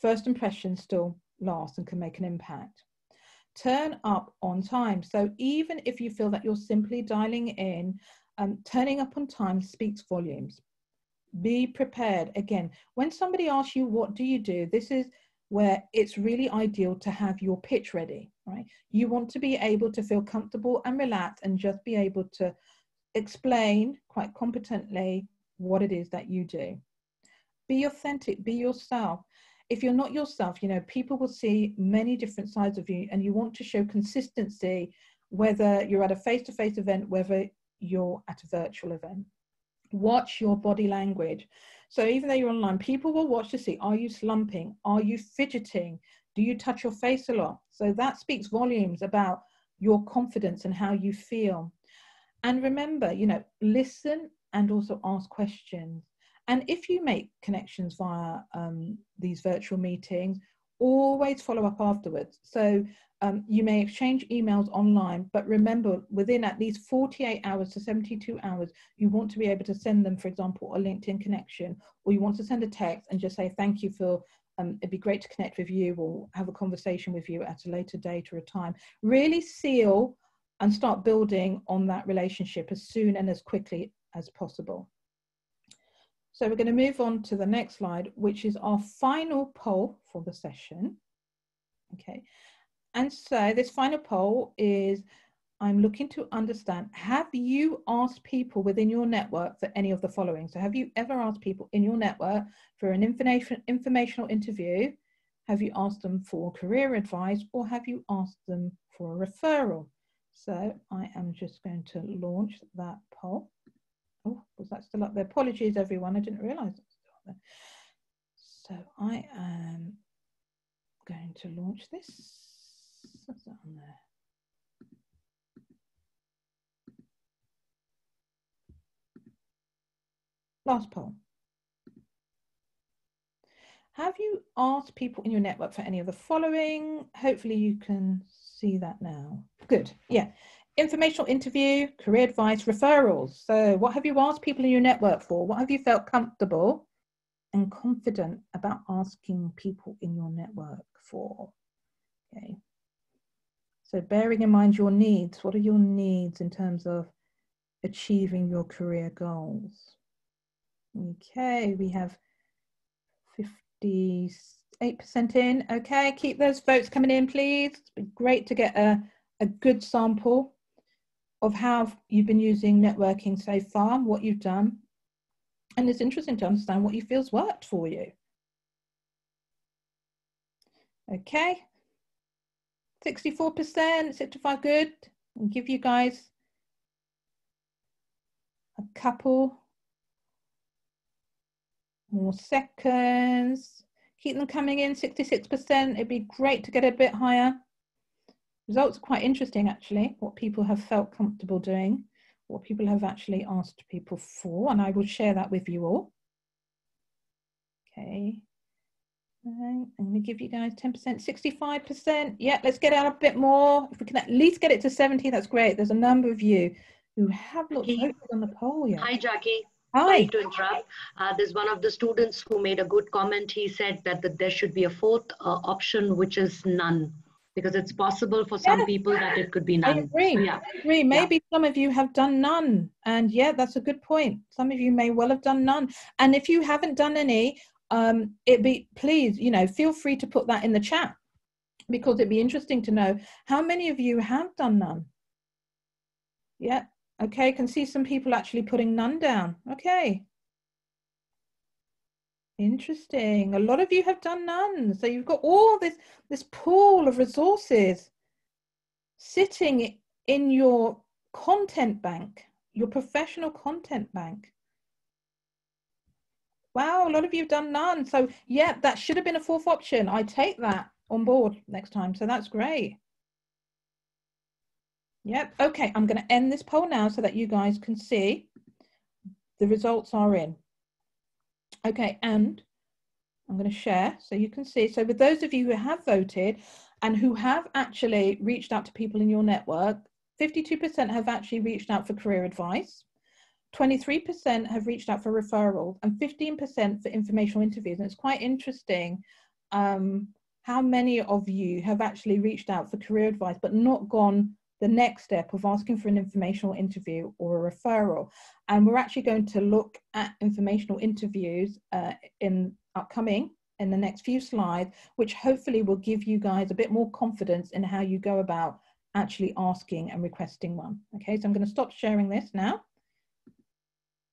first impressions still last and can make an impact. Turn up on time. So even if you feel that you're simply dialing in, turning up on time speaks volumes. Be prepared. Again, when somebody asks you, what do you do? This is where it's really ideal to have your pitch ready, right? You want to be able to feel comfortable and relaxed, and just be able to explain quite competently what it is that you do. Be authentic, be yourself. If you're not yourself, people will see many different sides of you, and you want to show consistency, whether you're at a face-to-face event, whether you're at a virtual event. Watch your body language. So even though you're online, people will watch to see, are you slumping? Are you fidgeting? Do you touch your face a lot? So that speaks volumes about your confidence and how you feel. And remember, you know, listen and also ask questions. And if you make connections via these virtual meetings, always follow up afterwards. So you may exchange emails online, but remember, within at least 48 hours to 72 hours, you want to be able to send them, for example, a LinkedIn connection, or you want to send a text and just say, thank you for, it'd be great to connect with you or have a conversation with you at a later date or a time. Really seal and start building on that relationship as soon and as quickly as possible. So we're going to move on to the next slide, which is our final poll for the session. Okay. And so this final poll is, I'm looking to understand, have you asked people within your network for any of the following? So have you ever asked people in your network for an informational interview? Have you asked them for career advice, or have you asked them for a referral? So I am just going to launch that poll. Oh, was that still up there? Apologies, everyone. I didn't realize it was still up there. So I am going to launch this. What's that on there? Last poll. Have you asked people in your network for any of the following? Hopefully you can see that now. Good, yeah. Informational interview, career advice, referrals. So what have you asked people in your network for? What have you felt comfortable and confident about asking people in your network for? Okay. So bearing in mind your needs, what are your needs in terms of achieving your career goals? Okay, we have 58% in. Okay, keep those votes coming in, please. It's been great to get a good sample of how you've been using networking so far, what you've done. And it's interesting to understand what you feel's worked for you. Okay, 64%, 65 good. I'll give you guys a couple more seconds. Keep them coming in, 66%. It'd be great to get a bit higher. Results are quite interesting, actually, what people have felt comfortable doing, what people have actually asked people for, and I will share that with you all. Okay. I'm going to give you guys 10%, 65%. Yeah, let's get out a bit more. If we can at least get it to 70, that's great. There's a number of you who have not voted on the poll yet. Hi, Jackie. Hi. Sorry to interrupt. There's one of the students who made a good comment. He said that there should be a fourth option, which is none, because it's possible for some people that it could be none. I agree. So, yeah. I agree. Maybe some of you have done none. And yeah, that's a good point. Some of you may well have done none. And if you haven't done any, please, you know, feel free to put that in the chat, because it'd be interesting to know how many of you have done none. Yeah. Okay, can see some people actually putting none down. Okay. Interesting. A lot of you have done none. So you've got all this pool of resources sitting in your content bank, your professional content bank. Wow, a lot of you have done none. So yeah, that should have been a fourth option. I take that on board next time. So that's great. Yep. Okay, I'm going to end this poll now so that you guys can see the results are in. Okay, and I'm going to share so you can see. So with those of you who have voted and who have actually reached out to people in your network, 52% have actually reached out for career advice, 23% have reached out for referrals, and 15% for informational interviews. And it's quite interesting how many of you have actually reached out for career advice but not gone the next step of asking for an informational interview or a referral. And we're actually going to look at informational interviews in the next few slides, which hopefully will give you guys a bit more confidence in how you go about actually asking and requesting one. Okay, so I'm going to stop sharing this now,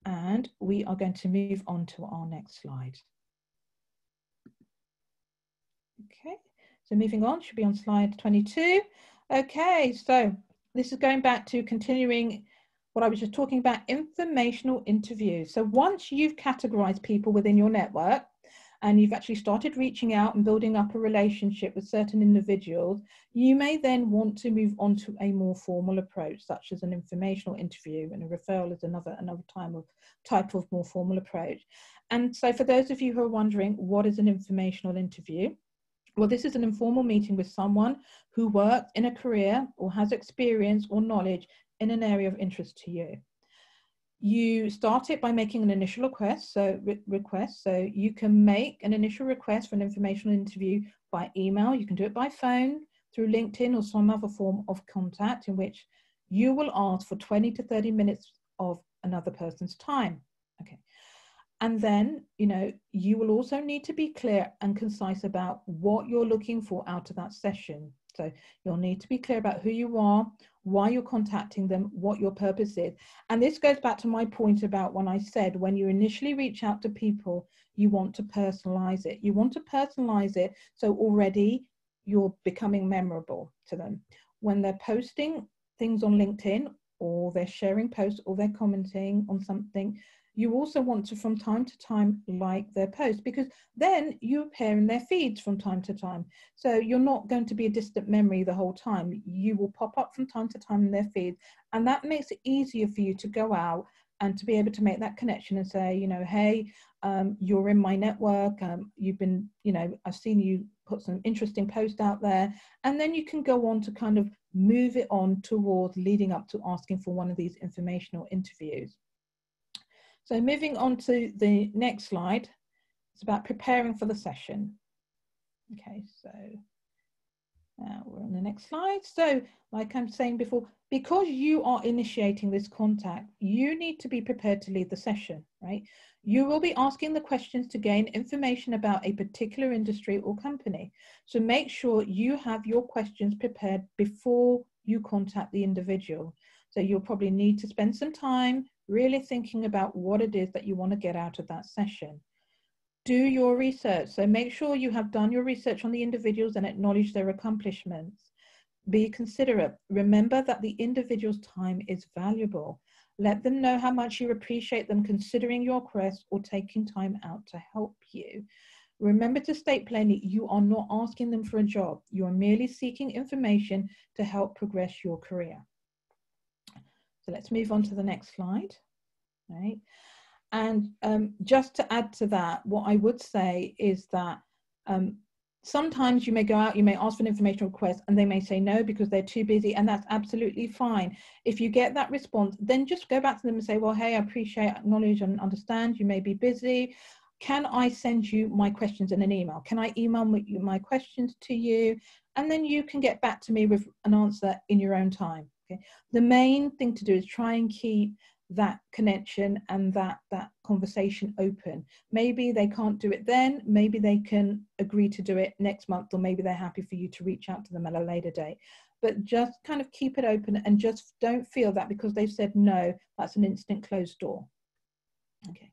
and we are going to move on to our next slide. Okay, so moving on, should be on slide 22. Okay, so this is going back to continuing what I was just talking about, informational interviews. So once you've categorized people within your network and you've actually started reaching out and building up a relationship with certain individuals, you may then want to move on to a more formal approach, such as an informational interview, and a referral is another type of more formal approach. And so for those of you who are wondering, what is an informational interview? Well, this is an informal meeting with someone who works in a career or has experience or knowledge in an area of interest to you. You start it by making an initial request. So you can make an initial request for an informational interview by email. You can do it by phone, through LinkedIn, or some other form of contact in which you will ask for 20 to 30 minutes of another person's time. Okay. And then, you will also need to be clear and concise about what you're looking for out of that session. So you'll need to be clear about who you are, why you're contacting them, what your purpose is. And this goes back to my point about when I said, when you initially reach out to people, you want to personalize it. You want to personalize it so already you're becoming memorable to them. When they're posting things on LinkedIn, or they're sharing posts, or they're commenting on something, you also want to, from time to time, like their posts, because then you appear in their feeds from time to time. So you're not going to be a distant memory the whole time. You will pop up from time to time in their feeds, and that makes it easier for you to go out and to be able to make that connection and say, hey, you're in my network. You've been, I've seen you put some interesting posts out there, and then you can go on to kind of move it on towards leading up to asking for one of these informational interviews. So moving on to the next slide, it's about preparing for the session. Okay, so now we're on the next slide. So like I'm saying before, because you are initiating this contact, you need to be prepared to lead the session, right? You will be asking the questions to gain information about a particular industry or company. So make sure you have your questions prepared before you contact the individual. So you'll probably need to spend some time really thinking about what it is that you want to get out of that session. Do your research. So make sure you have done your research on the individuals and acknowledge their accomplishments. Be considerate. Remember that the individual's time is valuable. Let them know how much you appreciate them considering your request or taking time out to help you. Remember to state plainly, you are not asking them for a job. You are merely seeking information to help progress your career. So let's move on to the next slide. Right. And just to add to that, what I would say is that sometimes you may go out, you may ask for an information request, and they may say no because they're too busy, and that's absolutely fine. If you get that response, then just go back to them and say, well, hey, I appreciate, acknowledge, and understand you may be busy. Can I send you my questions in an email? Can I email my questions to you? And then you can get back to me with an answer in your own time. Okay. The main thing to do is try and keep that connection and that conversation open. Maybe they can't do it then, maybe they can agree to do it next month, or maybe they're happy for you to reach out to them at a later date. But just kind of keep it open, and just don't feel that because they've said no, that's an instant closed door. Okay.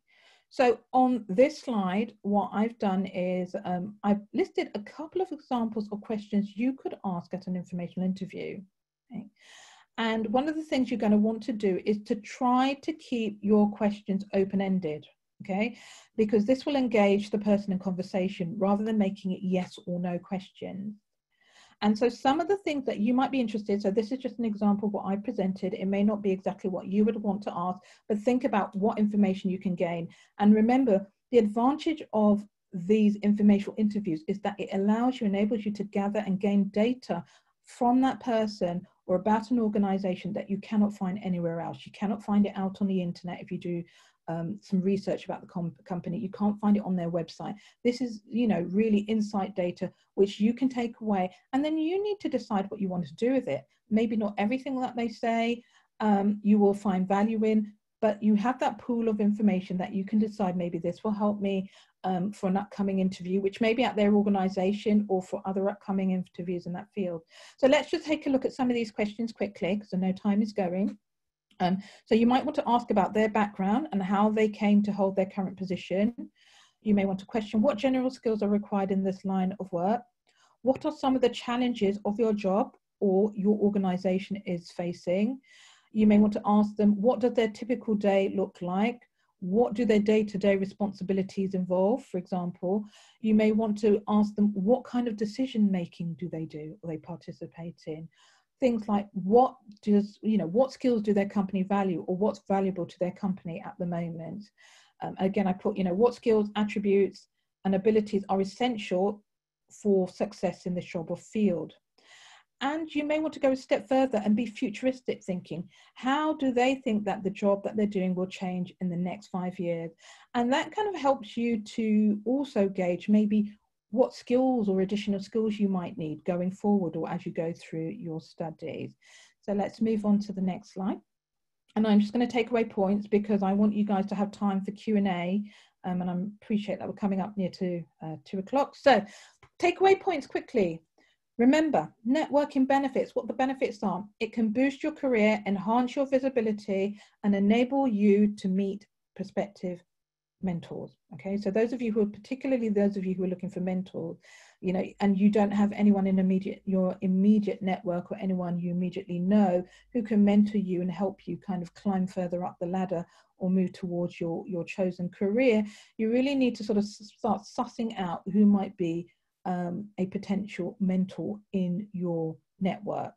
So on this slide, what I've done is I've listed a couple of examples of questions you could ask at an informational interview. Okay. And one of the things you're going to want to do is to try to keep your questions open-ended, okay? Because this will engage the person in conversation rather than making it yes or no questions. And so some of the things that you might be interested in, so this is just an example of what I presented. It may not be exactly what you would want to ask, but think about what information you can gain. And remember, the advantage of these informational interviews is that it allows you, enables you to gather and gain data from that person or about an organization that you cannot find anywhere else. You cannot find it out on the internet. If you do some research about the company, you can't find it on their website. This is, really insight data, which you can take away, and then you need to decide what you want to do with it. Maybe not everything that they say you will find value in, but you have that pool of information that you can decide, maybe this will help me for an upcoming interview, which may be at their organization or for other upcoming interviews in that field. So let's just take a look at some of these questions quickly, because I know time is going. So you might want to ask about their background and how they came to hold their current position. You may want to question what general skills are required in this line of work. What are some of the challenges of your job or your organization is facing? You may want to ask them, what does their typical day look like? What do their day-to-day responsibilities involve? For example, you may want to ask them, what kind of decision-making do they do or they participate in? Things like, what skills do their company value, or what's valuable to their company at the moment? Again, I put, what skills, attributes, and abilities are essential for success in this job or field. And you may want to go a step further and be futuristic thinking. How do they think that the job that they're doing will change in the next 5 years? And that kind of helps you to also gauge maybe what skills or additional skills you might need going forward or as you go through your studies. So let's move on to the next slide. And I'm just going to take away points because I want you guys to have time for Q&A. And I appreciate that we're coming up near to 2 o'clock. So take away points quickly. Remember, networking benefits, what the benefits are. It can boost your career, enhance your visibility, and enable you to meet prospective mentors. Okay, so particularly those of you who are looking for mentors, and you don't have anyone in your immediate network or anyone you immediately know who can mentor you and help you kind of climb further up the ladder or move towards your chosen career, you really need to sort of start sussing out who might be a potential mentor in your network.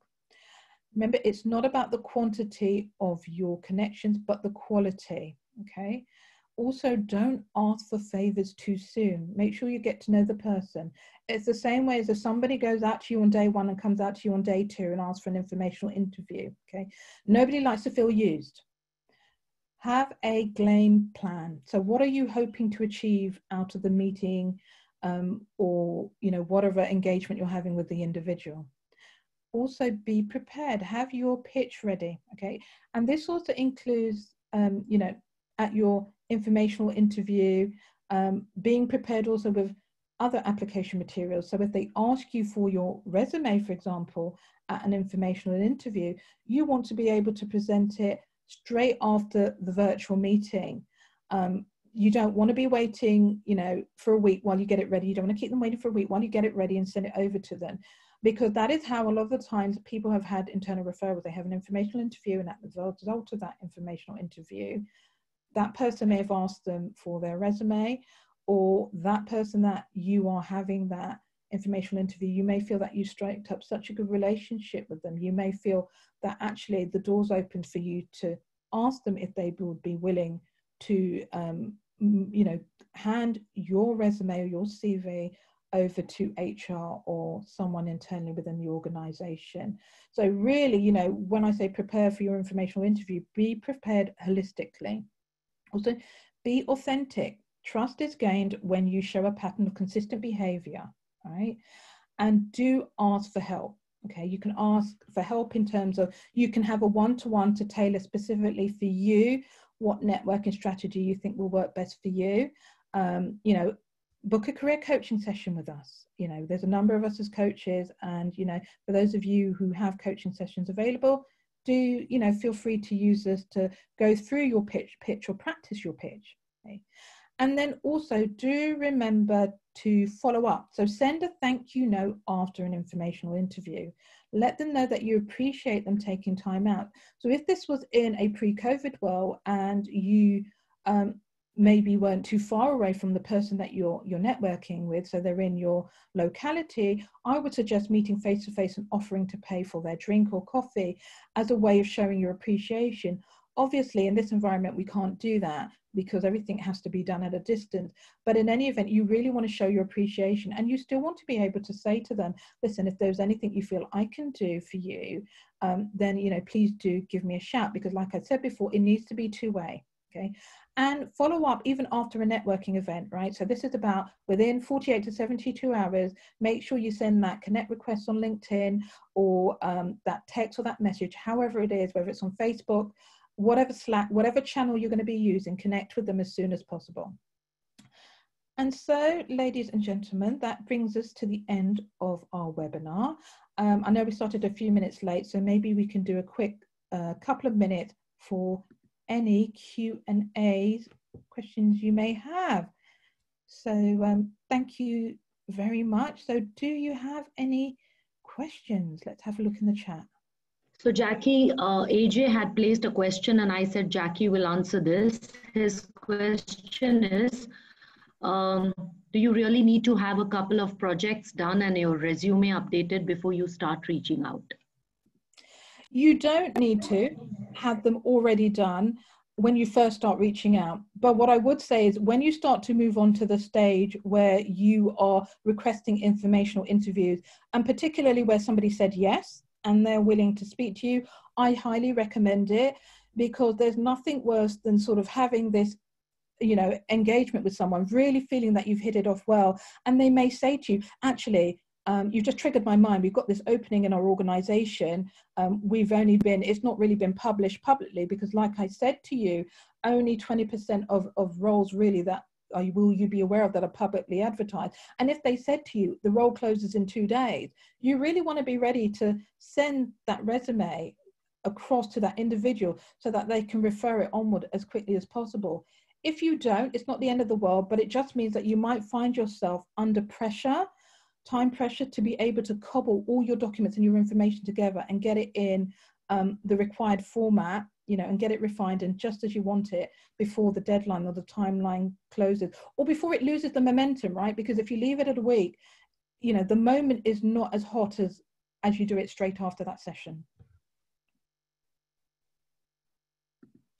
Remember, it's not about the quantity of your connections, but the quality, okay? Also, don't ask for favors too soon. Make sure you get to know the person. It's the same way as if somebody goes out to you on day 1 and comes out to you on day 2 and asks for an informational interview, okay? Nobody likes to feel used. Have a game plan. So what are you hoping to achieve out of the meeting or whatever engagement you're having with the individual? Also be prepared. Have your pitch ready, okay? And this also includes, at your informational interview, being prepared also with other application materials. So if they ask you for your resume, for example, at an informational interview, you want to be able to present it straight after the virtual meeting. You don't want to be waiting, for a week while you get it ready. You don't want to keep them waiting for a week while you get it ready and send it over to them, because that is how a lot of the times people have had internal referrals. They have an informational interview, and as a result of that informational interview, that person may have asked them for their resume, or that person that you are having that informational interview, you may feel that you striked up such a good relationship with them. You may feel that actually the door's open for you to ask them if they would be willing to, hand your resume or your CV over to HR or someone internally within the organization. So really, when I say prepare for your informational interview, be prepared holistically. Also, be authentic. Trust is gained when you show a pattern of consistent behavior, right? And do ask for help. Okay, you can ask for help in terms of, you can have a one-to-one to tailor specifically for you what networking strategy you think will work best for you. Book a career coaching session with us. There's a number of us as coaches, and for those of you who have coaching sessions available, do feel free to use this to go through your pitch or practice your pitch. Okay? And then also do remember to follow up. So send a thank you note after an informational interview. Let them know that you appreciate them taking time out. So if this was in a pre-COVID world and you maybe weren't too far away from the person that you're networking with, so they're in your locality, I would suggest meeting face-to-face and offering to pay for their drink or coffee as a way of showing your appreciation. Obviously, in this environment, we can't do that because everything has to be done at a distance. But in any event, you really want to show your appreciation, and you still want to be able to say to them, listen, if there's anything you feel I can do for you, then, please do give me a shout, because like I said before, it needs to be two-way, okay? And follow up even after a networking event, right? So this is about within 48 to 72 hours, make sure you send that connect request on LinkedIn or that text or that message, however it is, whether it's on Facebook, whatever Slack, whatever channel you're going to be using, connect with them as soon as possible. And so, ladies and gentlemen, that brings us to the end of our webinar. I know we started a few minutes late, so maybe we can do a quick couple of minutes for any Q&A questions you may have. So thank you very much. So do you have any questions? Let's have a look in the chat. So Jackie, AJ had placed a question and I said Jackie will answer this. His question is, do you really need to have a couple of projects done and your resume updated before you start reaching out? You don't need to have them already done when you first start reaching out. But what I would say is when you start to move on to the stage where you are requesting informational interviews, and particularly where somebody said yes and they're willing to speak to you, I highly recommend it, because there's nothing worse than sort of having this, you know, engagement with someone, really feeling that you've hit it off well, and they may say to you, actually, you've just triggered my mind. We've got this opening in our organization. It's not really been published publicly, because like I said to you, only 20% of roles really that will you be aware of that are publicly advertised. And if they said to you, the role closes in 2 days, you really want to be ready to send that resume across to that individual so that they can refer it onward as quickly as possible. If you don't, it's not the end of the world, but it just means that you might find yourself under pressure, time pressure, to be able to cobble all your documents and your information together and get it in the required format, you know, and get it refined and just as you want it before the deadline or the timeline closes, or before it loses the momentum, right? Because if you leave it at a week, you know, the moment is not as hot as you do it straight after that session.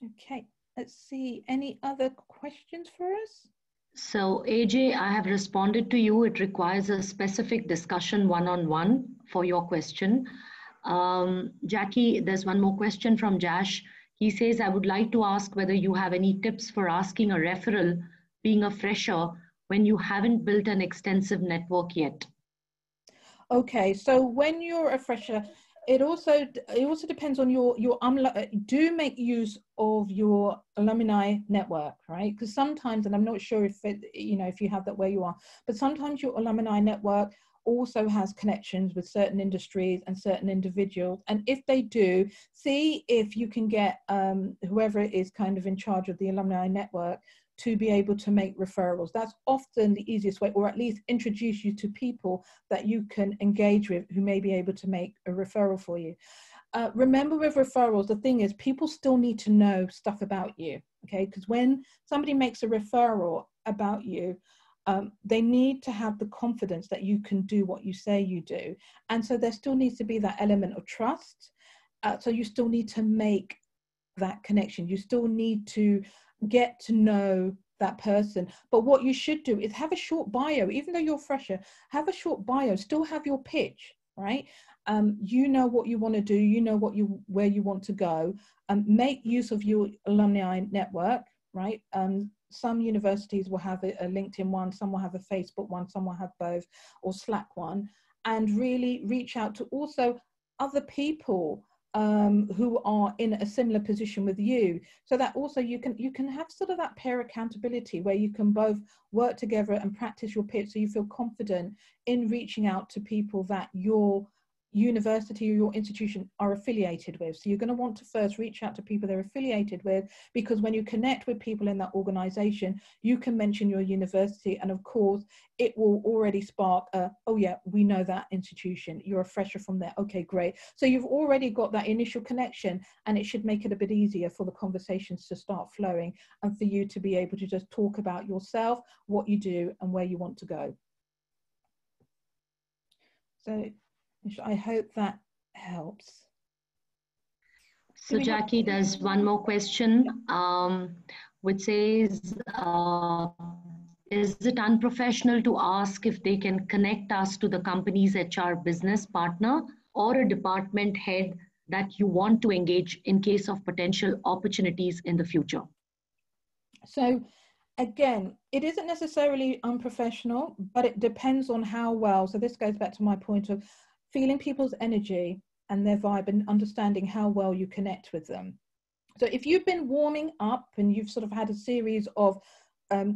Okay, let's see, any other questions for us? So AJ, I have responded to you. It requires a specific discussion one-on-one for your question. Jackie, there's one more question from Jash. He says, I would like to ask whether you have any tips for asking a referral being a fresher when you haven't built an extensive network yet. Okay, so when you're a fresher, it also depends on your do make use of your alumni network, right? Because sometimes, and I'm not sure if it, you know, if you have that where you are, but sometimes your alumni network also has connections with certain industries and certain individuals, and if they do, see if you can get whoever is kind of in charge of the alumni network to be able to make referrals. That's often the easiest way, or at least introduce you to people that you can engage with who may be able to make a referral for you. Remember, with referrals, the thing is, people still need to know stuff about you, okay? Because when somebody makes a referral about you, they need to have the confidence that you can do what you say you do. And so there still needs to be that element of trust. So you still need to make that connection. You still need to get to know that person. But what you should do is have a short bio. Even though you're fresher, have a short bio, still have your pitch, right? You know what you want to do, you know where you want to go. Make use of your alumni network, right? Some universities will have a LinkedIn one, some will have a Facebook one, some will have both, or Slack one, and really reach out to also other people who are in a similar position with you, so that also you can have sort of that peer accountability where you can both work together and practice your pitch, so you feel confident in reaching out to people that your university or your institution are affiliated with. So you're going to want to first reach out to people they're affiliated with, because when you connect with people in that organization, you can mention your university, and of course it will already spark oh yeah, we know that institution, you're a fresher from there, okay, great. So you've already got that initial connection, and it should make it a bit easier for the conversations to start flowing and for you to be able to just talk about yourself, what you do, and where you want to go. So I hope that helps. So Jackie, there's one more question, which says, is it unprofessional to ask if they can connect us to the company's HR business partner or a department head that you want to engage in case of potential opportunities in the future? So again, it isn't necessarily unprofessional, but it depends on how well, so this goes back to my point of feeling people's energy and their vibe and understanding how well you connect with them. So if you've been warming up and you've sort of had a series of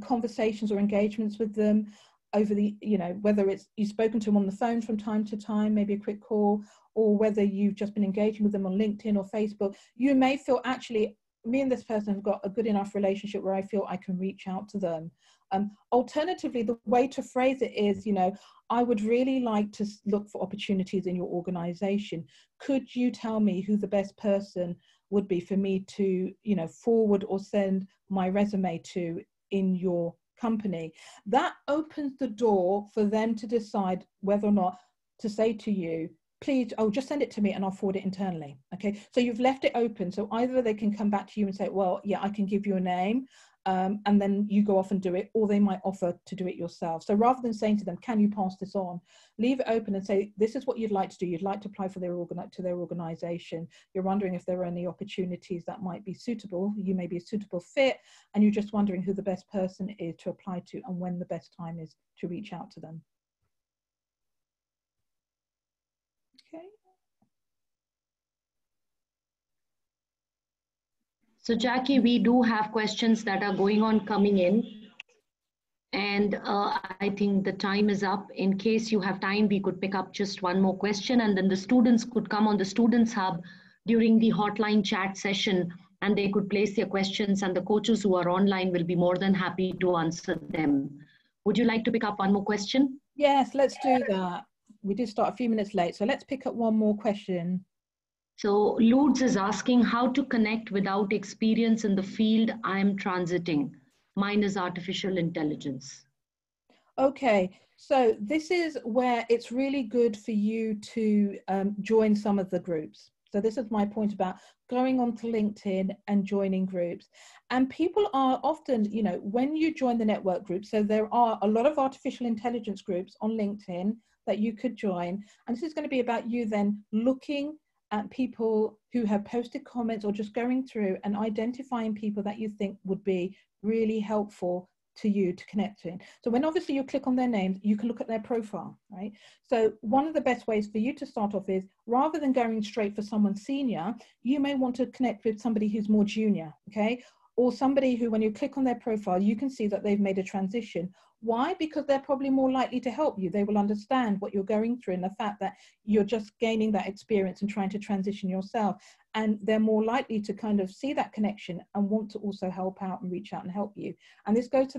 conversations or engagements with them over the, you know, whether it's you've spoken to them on the phone from time to time, maybe a quick call, or whether you've just been engaging with them on LinkedIn or Facebook, you may feel, actually, me and this person have got a good enough relationship where I feel I can reach out to them Alternatively, the way to phrase it is, you know, I would really like to look for opportunities in your organization. Could you tell me who the best person would be for me to, you know, forward or send my resume to in your company? That opens the door for them to decide whether or not to say to you, please, oh, just send it to me and I'll forward it internally. Okay, so you've left it open. So either they can come back to you and say, well, yeah, I can give you a name, and then you go off and do it, or they might offer to do it yourself. So rather than saying to them, can you pass this on, leave it open and say, this is what you'd like to do. You'd like to apply for their organization. You're wondering if there are any opportunities that might be suitable. You may be a suitable fit, and you're just wondering who the best person is to apply to and when the best time is to reach out to them. Okay. So Jackie, we do have questions that are going on coming in. And I think the time is up. In case you have time, we could pick up just one more question, and then the students could come on the Students Hub during the hotline chat session, and they could place their questions, and the coaches who are online will be more than happy to answer them. Would you like to pick up one more question? Yes, let's do that. We did start a few minutes late, so let's pick up one more question. So Lourdes is asking how to connect without experience in the field I am transiting. Mine is artificial intelligence. Okay, so this is where it's really good for you to join some of the groups. So this is my point about going onto LinkedIn and joining groups. And people are often, you know, when you join the network group, so there are a lot of artificial intelligence groups on LinkedIn that you could join. And this is going to be about you then looking at people who have posted comments or just going through and identifying people that you think would be really helpful to you to connect to. So when obviously you click on their names, you can look at their profile, right? So one of the best ways for you to start off is, rather than going straight for someone senior, you may want to connect with somebody who's more junior, okay? Or somebody who, when you click on their profile, you can see that they've made a transition. Why? Because they're probably more likely to help you. They will understand what you're going through and the fact that you're just gaining that experience and trying to transition yourself. And they're more likely to kind of see that connection and want to also help out and reach out and help you. And this goes to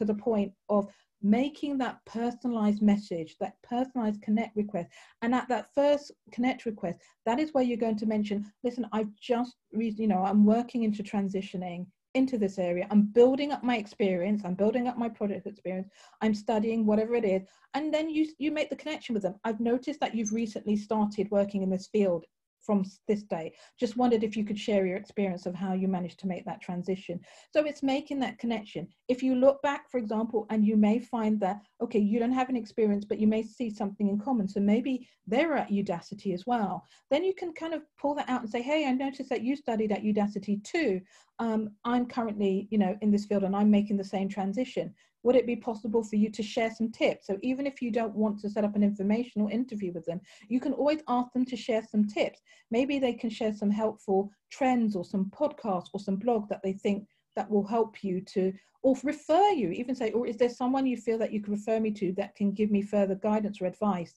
the point of making that personalized message, that personalized connect request. And at that first connect request, that is where you're going to mention, listen, I've just, you know, I'm working into transitioning into this area. I'm building up my experience. I'm building up my project experience. I'm studying whatever it is. And then you make the connection with them. I've noticed that you've recently started working in this field from this day. Just wondered if you could share your experience of how you managed to make that transition. So it's making that connection. If you look back, for example, and you may find that, okay, you don't have an experience, but you may see something in common. So maybe they're at Udacity as well. Then you can kind of pull that out and say, hey, I noticed that you studied at Udacity too. I'm currently, you know, in this field and I'm making the same transition. Would it be possible for you to share some tips? So even if you don't want to set up an informational interview with them, you can always ask them to share some tips. Maybe they can share some helpful trends or some podcasts or some blog that they think that will help you to, or refer you, even say, or is there someone you feel that you can refer me to that can give me further guidance or advice?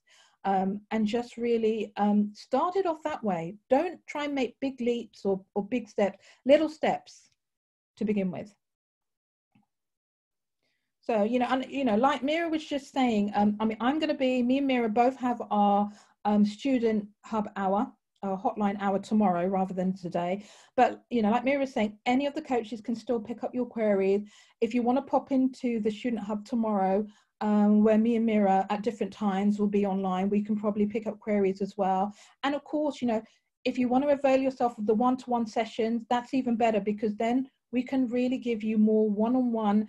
And just really start it off that way. Don't try and make big leaps or big steps, little steps to begin with. So, you know, and, you know, like Mira was just saying, I mean, me and Mira both have our student hub hour, our hotline hour tomorrow rather than today. But, you know, like Mira was saying, any of the coaches can still pick up your queries. If you want to pop into the student hub tomorrow, where me and Mira at different times will be online, we can probably pick up queries as well. And of course, you know, if you want to avail yourself of the one-to-one sessions, that's even better, because then we can really give you more one-on-one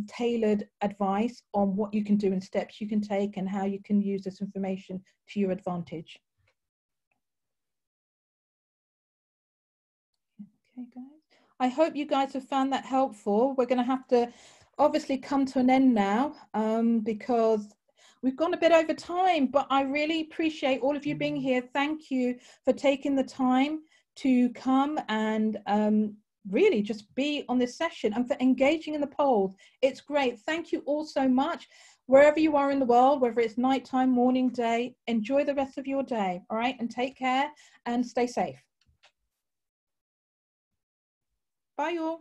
tailored advice on what you can do and steps you can take and how you can use this information to your advantage. Okay, guys. I hope you guys have found that helpful. We're going to have to obviously come to an end now because we've gone a bit over time, but I really appreciate all of you being here. Thank you for taking the time to come and really just be on this session and for engaging in the polls. It's great. Thank you all so much. Wherever you are in the world, whether it's nighttime, morning, day, enjoy the rest of your day. All right. And take care and stay safe. Bye all.